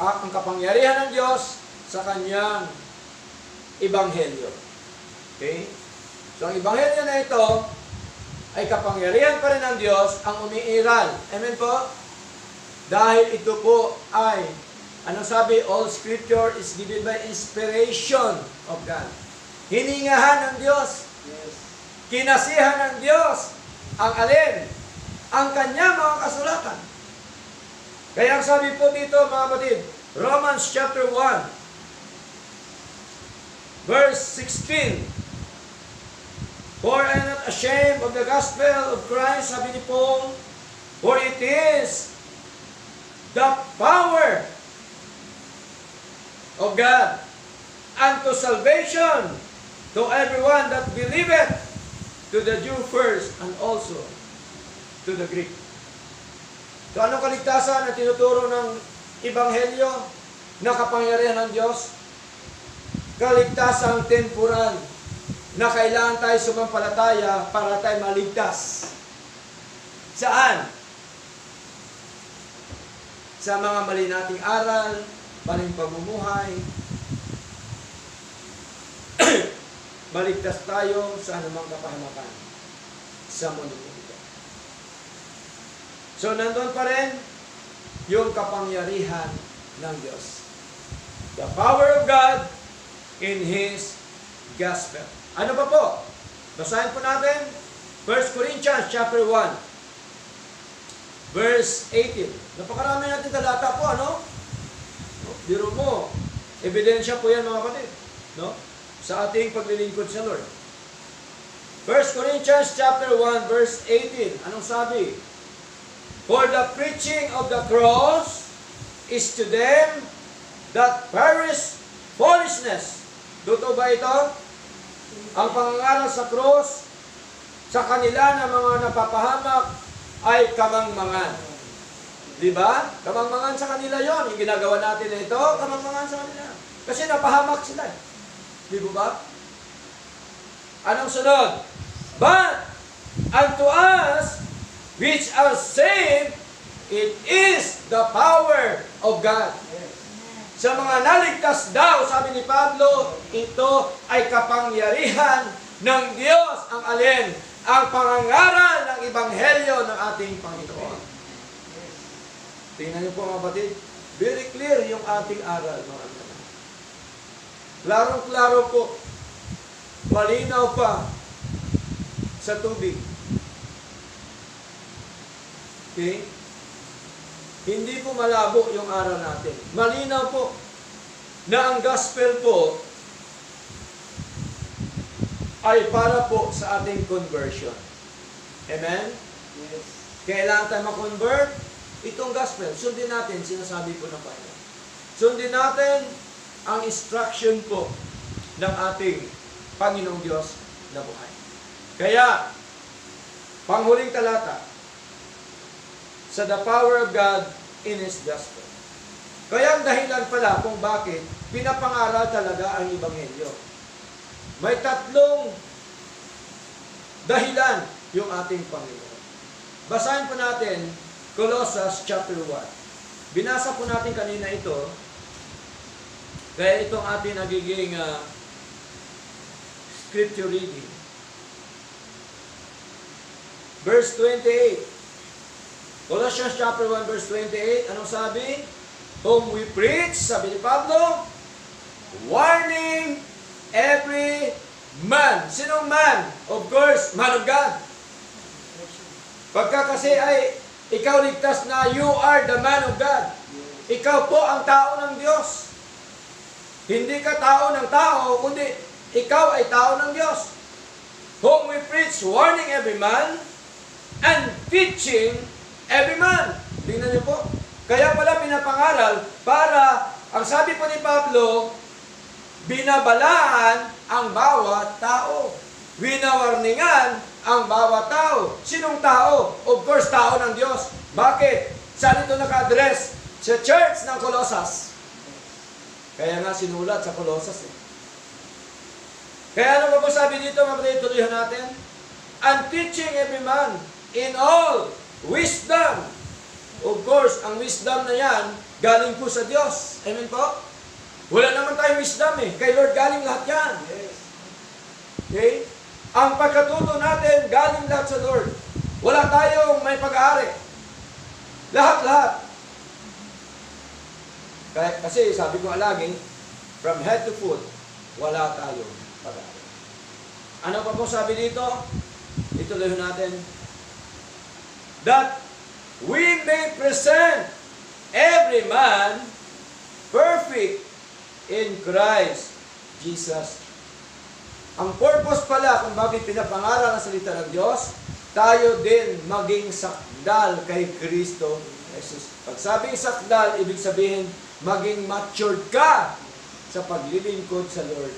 Ang kapangyarihan ng Diyos sa kanyang ebanghelyo. Okay? So ang ebanghelyo na ito ay kapangyarihan pa rin ng Diyos ang umiiral. Amen po? Dahil ito po ay, anong sabi? All scripture is given by inspiration of God. Hiningahan ng Diyos. Kinasihan ng Diyos. Ang alin? Ang kanya mga kasulatan. Kaya ang sabi po dito mga kapatid, Romans chapter 1, verse 16. For I am not ashamed of the gospel of Christ, sabi ni Paul, for it is the power of God unto salvation to everyone that believeth, to the Jew first and also to the Greek. So anong kaligtasan na tinuturo ng Ebanghelyo na kapangyarihan ng Diyos? Kaligtasang temporal na kailangan tayo sumampalataya para tayo maligtas. Saan? Sa mga mali nating aral, maling pamumuhay. Maligtas tayo sa anumang kapahamakan sa mundo ito. So, nandun pa rin yung kapangyarihan ng Diyos. The power of God in His gospel. Ano pa po? Basahin po natin 1 Corinthians chapter 1, verse 18. Napakarami natin talata po, ano? Biro mo. Ebidensya po yan mga kapatid. No? Sa ating paglilingkod sa Lord. 1 Corinthians chapter 1, verse 18. Anong sabi? For the preaching of the cross is to them that perish foolishness. Totoo ba ito? Ang pangangaral sa cross sa kanila na mga napapahamak ay kamangmangan. Diba? Kamangmangan sa kanila yon. Yung ginagawa natin na ito, kamangmangan sa kanila. Kasi napahamak sila. Di ba? Anong sunod? But unto us which are saved, it is the power of God. Sa mga naligtas daw, sabi ni Pablo, ito ay kapangyarihan ng Diyos. Ang alin? Ang pangangaral ng Ebanghelyo ng ating Panginoon. Tingnan niyo po mga kapatid, very clear yung ating aral. Klarong-klaro po, malinaw pa sa tubig. Okay? Hindi po malabo yung aral natin. Malinaw po na ang gospel po ay para po sa ating conversion. Amen? Yes. Kailangan tayo ma-convert. Itong gospel, sundin natin, sinasabi po ng Panginoon. Sundin natin ang instruction po ng ating Panginoong Diyos na buhay. Kaya, panghuling talata, sa the power of God in His gospel. Kaya ang dahilan pala kung bakit pinapangaral talaga ang Ebanghelyo. May tatlong dahilan yung ating Panginoon. Basahin po natin Colossians chapter 1. Binasa po natin kanina ito. Kaya itong ating nagiging scripture reading. Verse 28. Colossians chapter 1 verse 28, anong sabi? Whom we preach, sabi ni Pablo, warning every man. Sinong man? Of course, man of God. Pagka kasi ay ikaw ligtas na, you are the man of God. Ikaw po ang tao ng Diyos. Hindi ka tao ng tao, kundi ikaw ay tao ng Diyos. Whom we preach, warning every man, and teaching every man. Tingnan niyo po. Kaya pala pinapangaral para, ang sabi po ni Pablo, binabalaan ang bawat tao. Winawarningan ang bawat tao. Sinong tao? Of course, tao ng Diyos. Bakit? Saan ito naka-address? Sa church ng Colossus. Kaya nga sinulat sa Colossus. Kaya ano ba po sabi dito, mga kapatid, tuloy natin? And teaching every man in all wisdom. Of course, ang wisdom na yan, galing po sa Diyos. Amen po? Wala naman tayong wisdom eh. Kay Lord galing lahat yan. Okay? Ang pagkatuto natin, galing lahat sa Lord. Wala tayong may pag-aari. Lahat-lahat. Kasi sabi ko lagi, from head to foot, wala tayong pag-aari. Ano pa po sabi dito? Ituloy natin. That we may present every man perfect in Christ Jesus. Ang purpose pala kung bakit pinapangaral ang salita ng Diyos, tayo din maging sakdal kay Kristo Jesus. Pag sabing sakdal, ibig sabihin, maging matured ka sa paglilingkod sa Lord.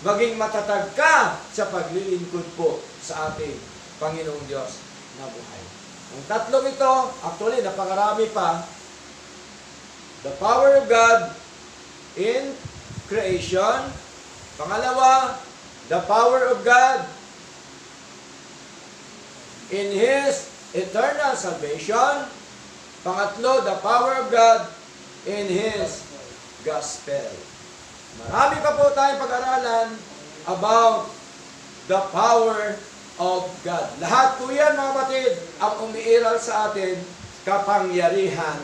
Maging matatag ka sa paglilingkod po sa ating Panginoong Diyos na buhay. Ang tatlong ito, actually, napakarami pa. The power of God in creation. Pangalawa, the power of God in His eternal salvation. Pangatlo, the power of God in His gospel. Marami pa po tayong pag-aralan about the power of God. Lahat po yan, mga kapatid, ang umiiral sa atin, kapangyarihan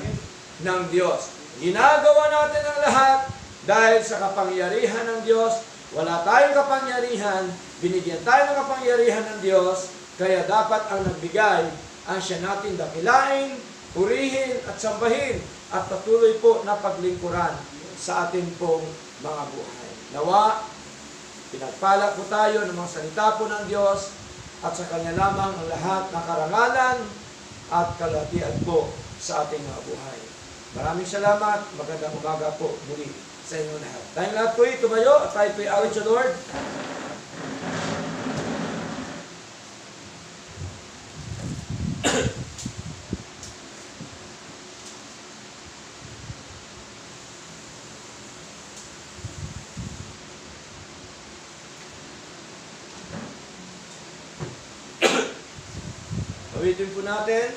ng Diyos. Ginagawa natin ang lahat dahil sa kapangyarihan ng Diyos. Wala tayong kapangyarihan, binigyan tayo ng kapangyarihan ng Diyos, kaya dapat ang nagbigay ang siya natin dakilain, purihin at sambahin at patuloy po na paglingkuran sa atin pong mga buhay. Nawa, pinagpala po tayo ng mga salita po ng Diyos at sa Kanya lamang ang lahat ng karangalan at kalatian po sa ating mga buhay. Maraming salamat. Magandang umaga po muli sa inyo lahat. Tayong lahat po tumayo at tayo po'y awit sa Lord. Awitin po natin.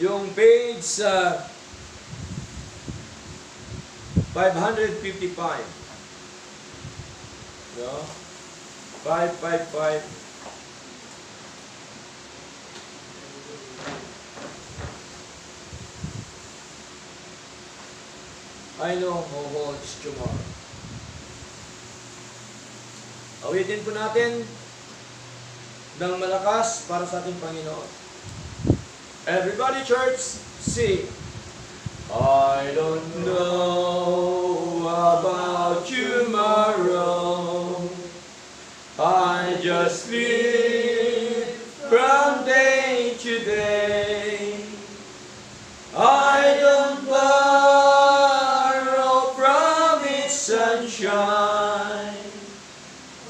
Yung page 555. No? 555. I know who holds tomorrow. Awitin po natin ng malakas para sa ating Panginoon. Everybody, church, sing. I don't know about tomorrow. I just live from day to day. I don't borrow from its sunshine,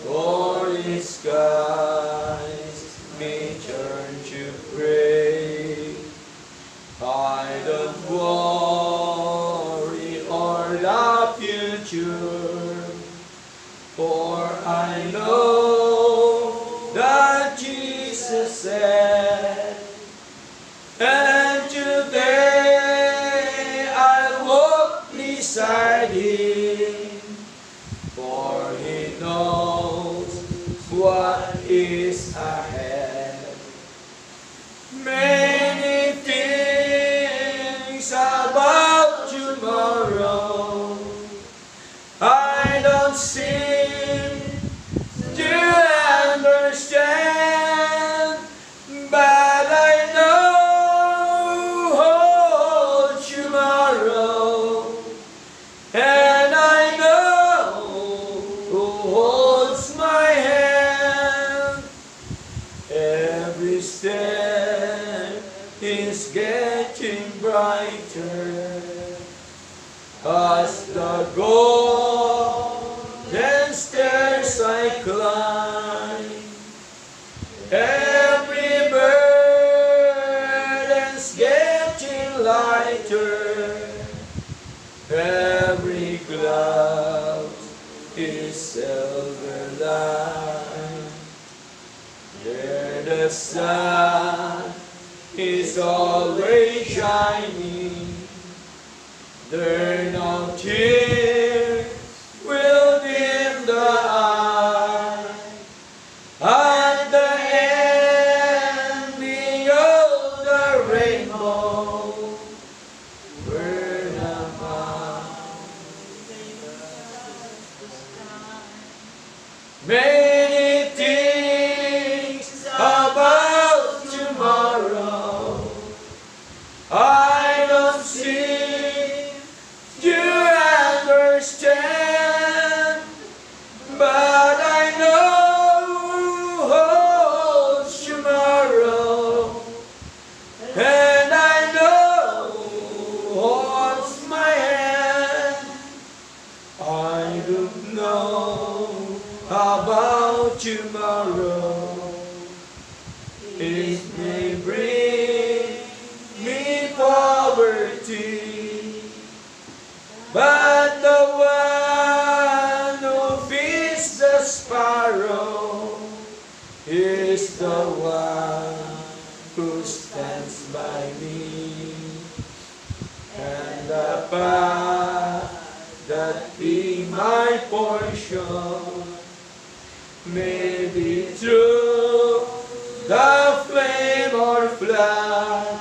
for its skies may turn to gray. I don't worry or the future, for I know that Jesus said, and today I'll walk beside Him, for He knows what is ahead. Many things Every step is getting brighter as the golden stairs I climb. Every burden's getting lighter. Every cloud is silver line. There the sun is always shining. There no tears will dim the eye. At the ending of the rainbow, where the many things about tomorrow I don't seem to understand, but I know who holds tomorrow, and I know who holds my hand. I don't know about tomorrow. It may bring me poverty, but the one who feeds the sparrow is the one who stands by me. And the path that be my portion may be through the flame or flood,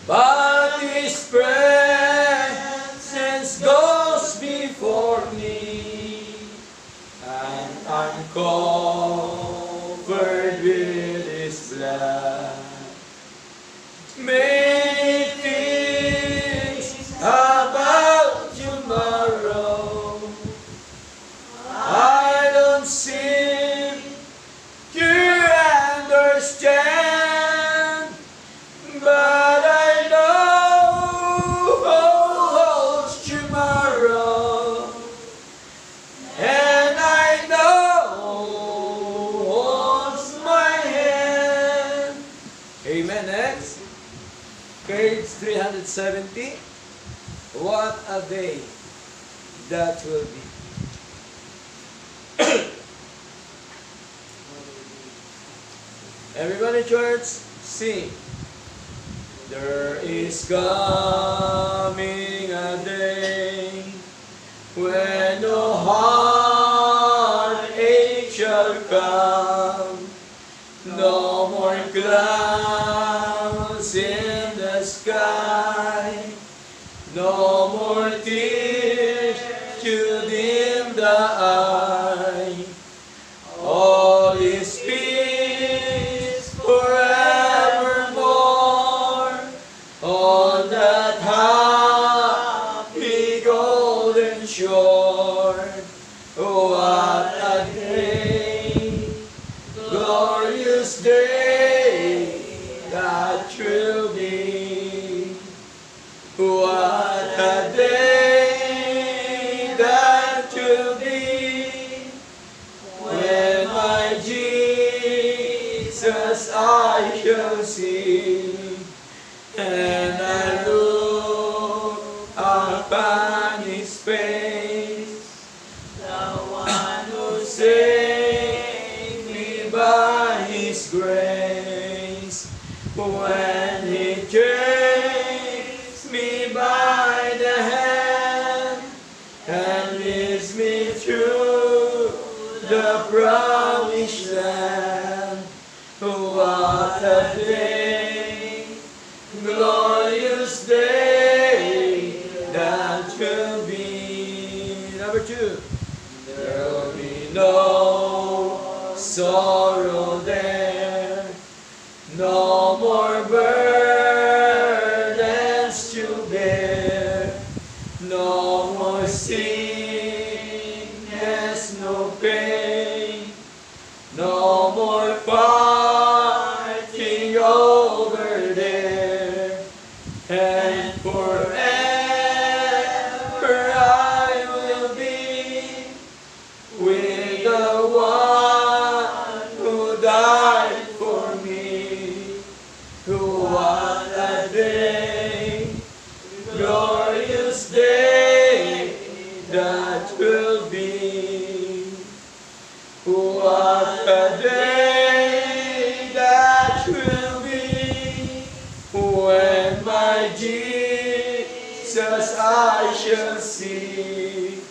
but His presence goes before me, and I'm covered with His blood. Many things about tomorrow I don't seem to understand, but I know who holds tomorrow, and I know who holds my hand. Amen. Next, page 370. What a day that will be. Everybody, church, sing. There is coming a day when no heartache shall come, no more clouds in the sky, no more tears to dim the eye. All is peace forevermore on that happy golden shore. What a day, glorious day that will be. What a day that will be when my Jesus I shall see, and I look upon His face, the one who saved me by His grace. When He takes me by the hand and leads me through the promised land. What a day, glorious day that will be. Number 2, there will be no sorrow there, no more burdens to bear, no more sickness, no pain, no more poverty will be when my Jesus I shall see,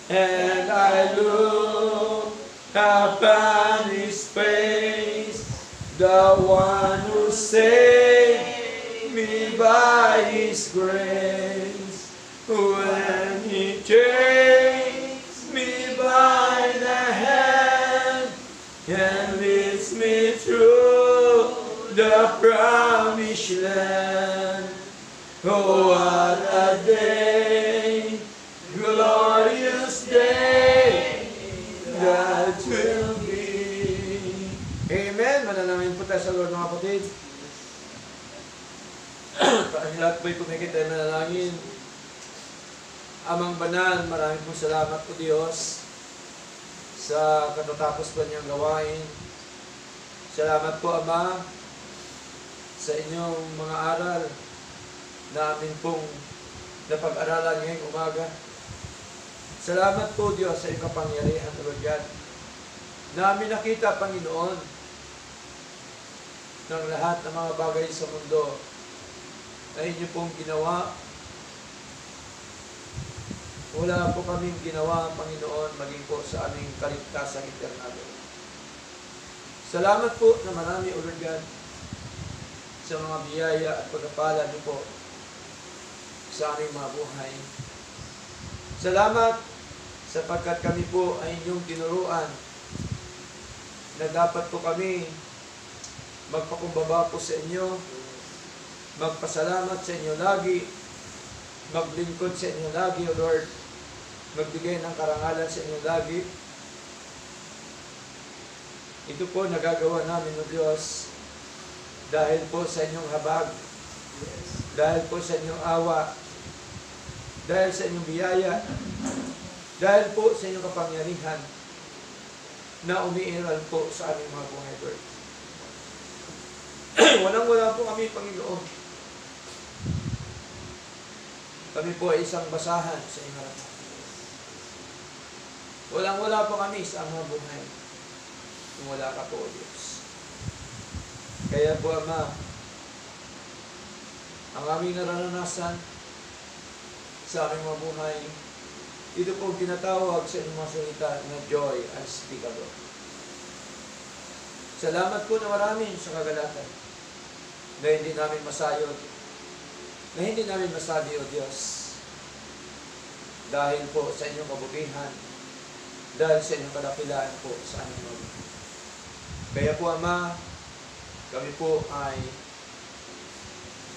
and I look upon His face, the one who saved me by His grace. When He takes me by the hand and leads me through the promised land. Oh, what a day, glorious day that will be. Amen. Manalangin po tayo sa Lord, mga kapatid. Ang lahat po'y pumikit tayo manalangin. Amang banal, maraming pong salamat po Diyos sa katatapos po niyang gawain. Salamat po Ama sa inyong mga aral na amin pong napag-aralan ngayong umaga. Salamat po Diyos sa iyong kapangyarihan, Lord God, na amin nakita, Panginoon, ng lahat ng mga bagay sa mundo ay inyo pong ginawa. Wala po kaming ginawa, Panginoon, maging po sa aming kaligtasang eternal. Salamat po na marami, O Lord God, sa mga biyaya at pagpapala niyo po sa aming mga buhay. Salamat sapagkat kami po ay inyong tinuruan na dapat po kami magpakumbaba po sa inyo, magpasalamat sa inyo lagi, maglingkod sa inyo lagi, O Lord, magbigay ng karangalan sa inyo lagi. Ito po nagagawa namin, O Diyos, dahil po sa inyong habag, dahil po sa inyong awa, dahil sa inyong biyaya, dahil po sa inyong kapangyarihan na umiiral po sa aming mga buhay, Lord. Walang-wala po kami, Panginoon. Kami po ay isang basahan sa inyong harapan. Walang-wala po kami sa aming buhay kung wala ka po, O Diyos. Kaya po, Ama, ang aming naranasan sa aming mga buhay, ito po tinatawag sa inyong mga salita na joy unspeakable. Salamat po na marami sa kagalakan na hindi namin masayod, na hindi namin masabi, O Diyos, dahil po sa inyong kabutihan, dahil sa inyong kadakilaan po sa aming mga buhay. Kaya po, Ama, kami po ay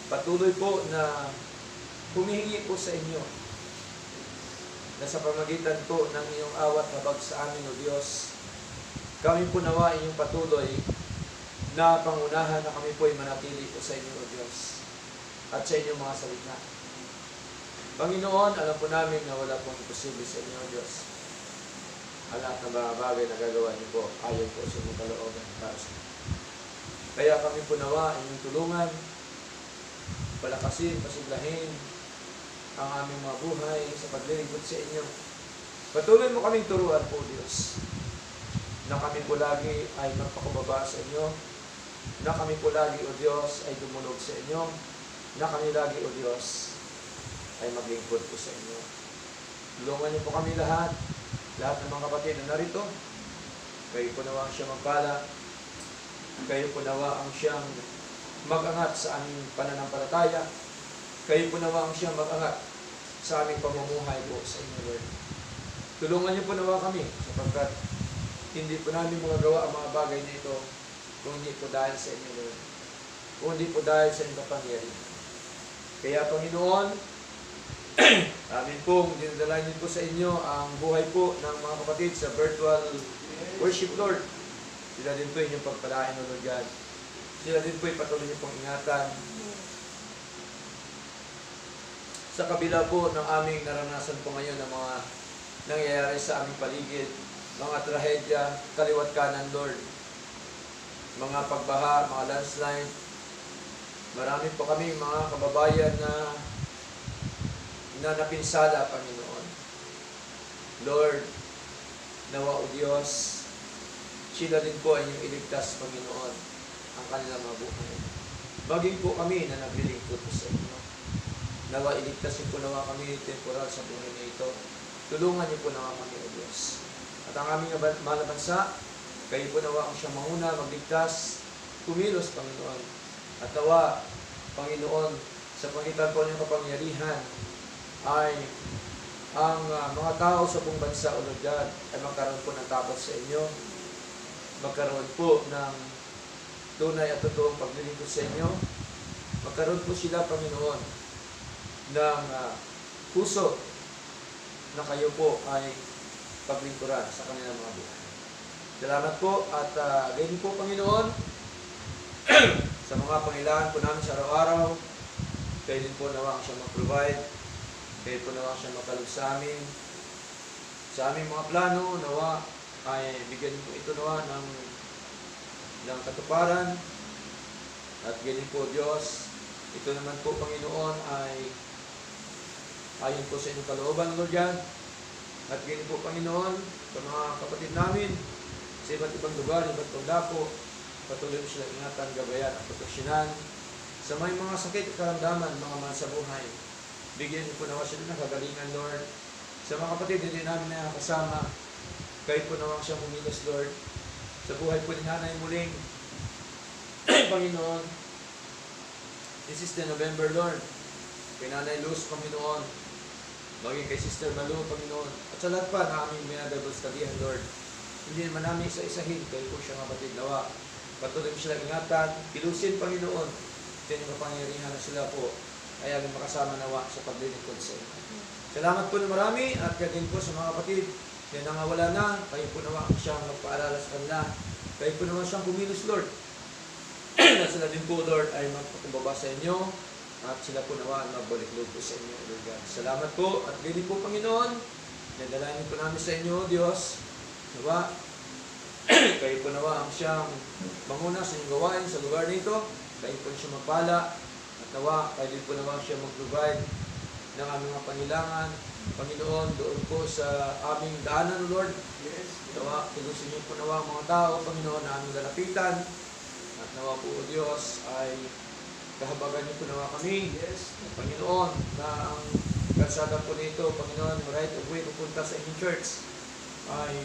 patuloy po na humihingi po sa inyo na sa pamagitan po ng iyong awat habag sa amin, O Diyos, kami po nawa inyong patuloy na pangunahan na kami po ay manatili po sa inyo, O Diyos, at sa inyong mga salita. Panginoon, alam po namin na wala pong imposible sa inyo, O Diyos. Ang lahat ng mga bagay na gagawa niyo po, ayon po sa inyong kalooban para sa inyo. Kaya kami po nawa inyong tulungan, palakasin, pasiglahin ang aming mga buhay sa paglilingkod sa inyo. Patuloy mo kaming turuan po, Diyos, na kami po lagi ay magpakubaba sa inyo, na kami po lagi, O Diyos, ay dumulog sa inyo, na kami lagi, O Diyos, ay maglingkod po sa inyo. Tulungan niyo po kami lahat ng mga kapatid na narito. Kayo po nawa ang siyang magpala, kayo po nawa ang siyang mag-angat sa aming pananampalataya, kayo po nawa ang siyang mag-angat sa aming pamumuhay po sa inyo, Lord. Tulungan niyo po nawa kami sapagkat hindi po namin magagawa ang mga bagay na ito kung hindi po dahil sa inyo, Lord. Kung hindi po dahil sa inyong kapangyarihan. Kaya, Panginoon, amin pong dinadalain po sa inyo ang buhay po ng mga kapatid sa virtual worship, Lord. Sila din po inyong pagpalain, O Lord God. Sila din po patuloy niyo pong ingatan. Sa kabila po ng aming naranasan po ngayon ng mga nangyayari sa aming paligid, mga trahedya, kaliwat kanan, Lord. Mga pagbaha, mga landslide. Marami po kami mga kababayan na napinsala, Panginoon. Lord, nawa o Diyos, sila din po ay inyong iligtas, Panginoon. ang kanilang mga buhay. Maging po kami na naglilingkod po sa inyo. Nawa iligtasin po nawa kami temporal sa buhay na ito. Tulungan niyo po nawa kami, O Diyos. At ang aming mahal na bansa, kayo po nawa ang siyang manguna, magligtas, kumilos, Panginoon. At nawa, Panginoon, sa pagitan po ng kapangyarihan, ay ang mga tao sa buong bansa, O Lord God, ay magkaroon po ng takot sa inyo. Magkaroon po ng tunay at totoong paglilingkod sa inyo. Magkaroon po sila, Panginoon, ng puso na kayo po ay paglingkuran sa kanilang mga buhay. Salamat po at ganyan po, Panginoon, sa mga pangailangan po namin sa araw-araw, kayo din po nawa ang siyang mag-provide, kayo po nawa ang siyang magkalog sa amin. Sa aming mga plano, nawa ay bigyan po ito nawa ng katuparan. At ganyan po, Diyos, ito naman po, Panginoon, ay ayon po sa inyong kalooban, Lord God. At ganyan po, Panginoon, sa mga kapatid namin, sa iba't ibang lugar, iba't ibang dako, patuloy mo silang ingatan, gabayan at proteksyonan. Sa may mga sakit at karamdaman, mga mahal sa buhay, bigyan niyo po nawa sila ng kagalingan, Lord. Sa mga kapatid, hindi namin na kasama, kayo po nawa siyang humilos, Lord. Sa buhay po ni Nanay muling, Panginoon, this is the November, Lord. Kay Nanay Luz, Panginoon, maging kay Sister Malu, Panginoon, at sa lahat pa na aming minadabal studyhan, Lord. Hindi naman namin isa-isahin, kayo po siyang kapatid nawa. Patuloy mo silang ingatan, pilusin, Panginoon, din yung kapangyarihan na sila po ay agad makasama nawa sa paglilingkod sa inyo. Salamat po na marami at kagin po sa mga kapatid na nangawala na, kayo po nawa ang siyang magpaalala sa kanila. Kayo po nawa siyang kumilos, Lord. Na sila din po, Lord, ay magpakumbaba sa inyo at sila po nawa ang magbalik loob po sa inyo, Lord God. Salamat po at ganyan po, Panginoon. Nadalanin po namin sa inyo, Diyos. Nawa, kayo po nawa ang siyang manguna sa inyong gawain sa lugar nito. Kayo po siya magpala. At nawa, kayo din po nawa siya mag-provide ng aming mga pangailangan. Panginoon, doon po sa aming daanan, Lord. Nawa, pilusin niyo po nawa ang mga tao, Panginoon, na aming lalapitan. At nawa po, O Diyos, ay kahabagan niyo po nawa kami. Panginoon, na ang kalsada po nito, Panginoon, right of way pupunta sa inyong church ay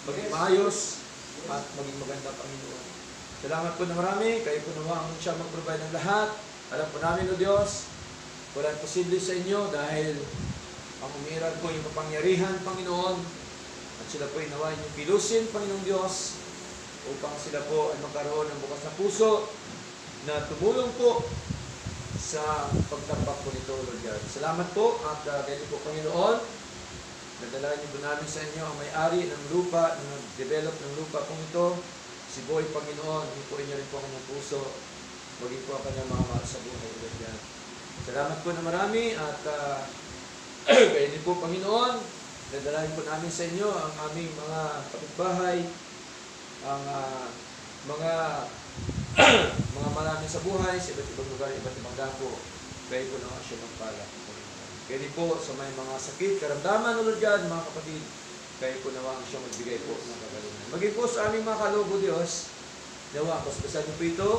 maging maayos at maging maganda, Panginoon. Salamat po na marami. Kayo po nawa ang siya mag-provide ng lahat. Alam po namin, O Diyos, walang posible sa inyo dahil ang umiral po yung kapangyarihan, Panginoon, at sila po ay nawa inyong pilusin, Panginoong Diyos, upang sila po ay magkaroon ng bukas na puso na tumulong po sa pagtampak po nito, Lord God. Salamat po at ganyan po, Panginoon. Nadala niyo po namin sa inyo ang may-ari ng lupa, na nag-develop ng lupa pong ito. Si Boy, Panginoon, hindi po inyo rin po ang kanyang puso. Maging po ang kanyang mga mahal sa buhay, Lord God. Salamat po na marami at ganyan po, Panginoon. Nadalahin po namin sa inyo ang aming mga kapitbahay, ang mga maraming sa buhay, sa iba't ibang lugar, iba't ibang dako. Kayo po naman siya magpala. Kaya po sa may mga sakit, karamdaman, Lord God, mga kapatid, kayo po naman siya magbigay po ng kagalingan. Maging po sa aming mga kalobo, Diyos, nawa, paspasan niyo po ito,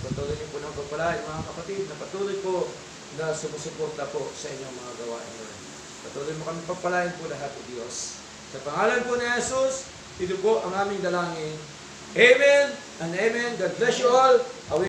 patuloy niyo po ng pagpalain, mga kapatid, na patuloy po na sumusuporta po sa inyong mga gawain, Lord. Patuloy mo kami pagpalain po lahat, O Diyos. Sa pangalan po ni Jesus, ito po ang aming dalangin. Amen and amen. God bless you all.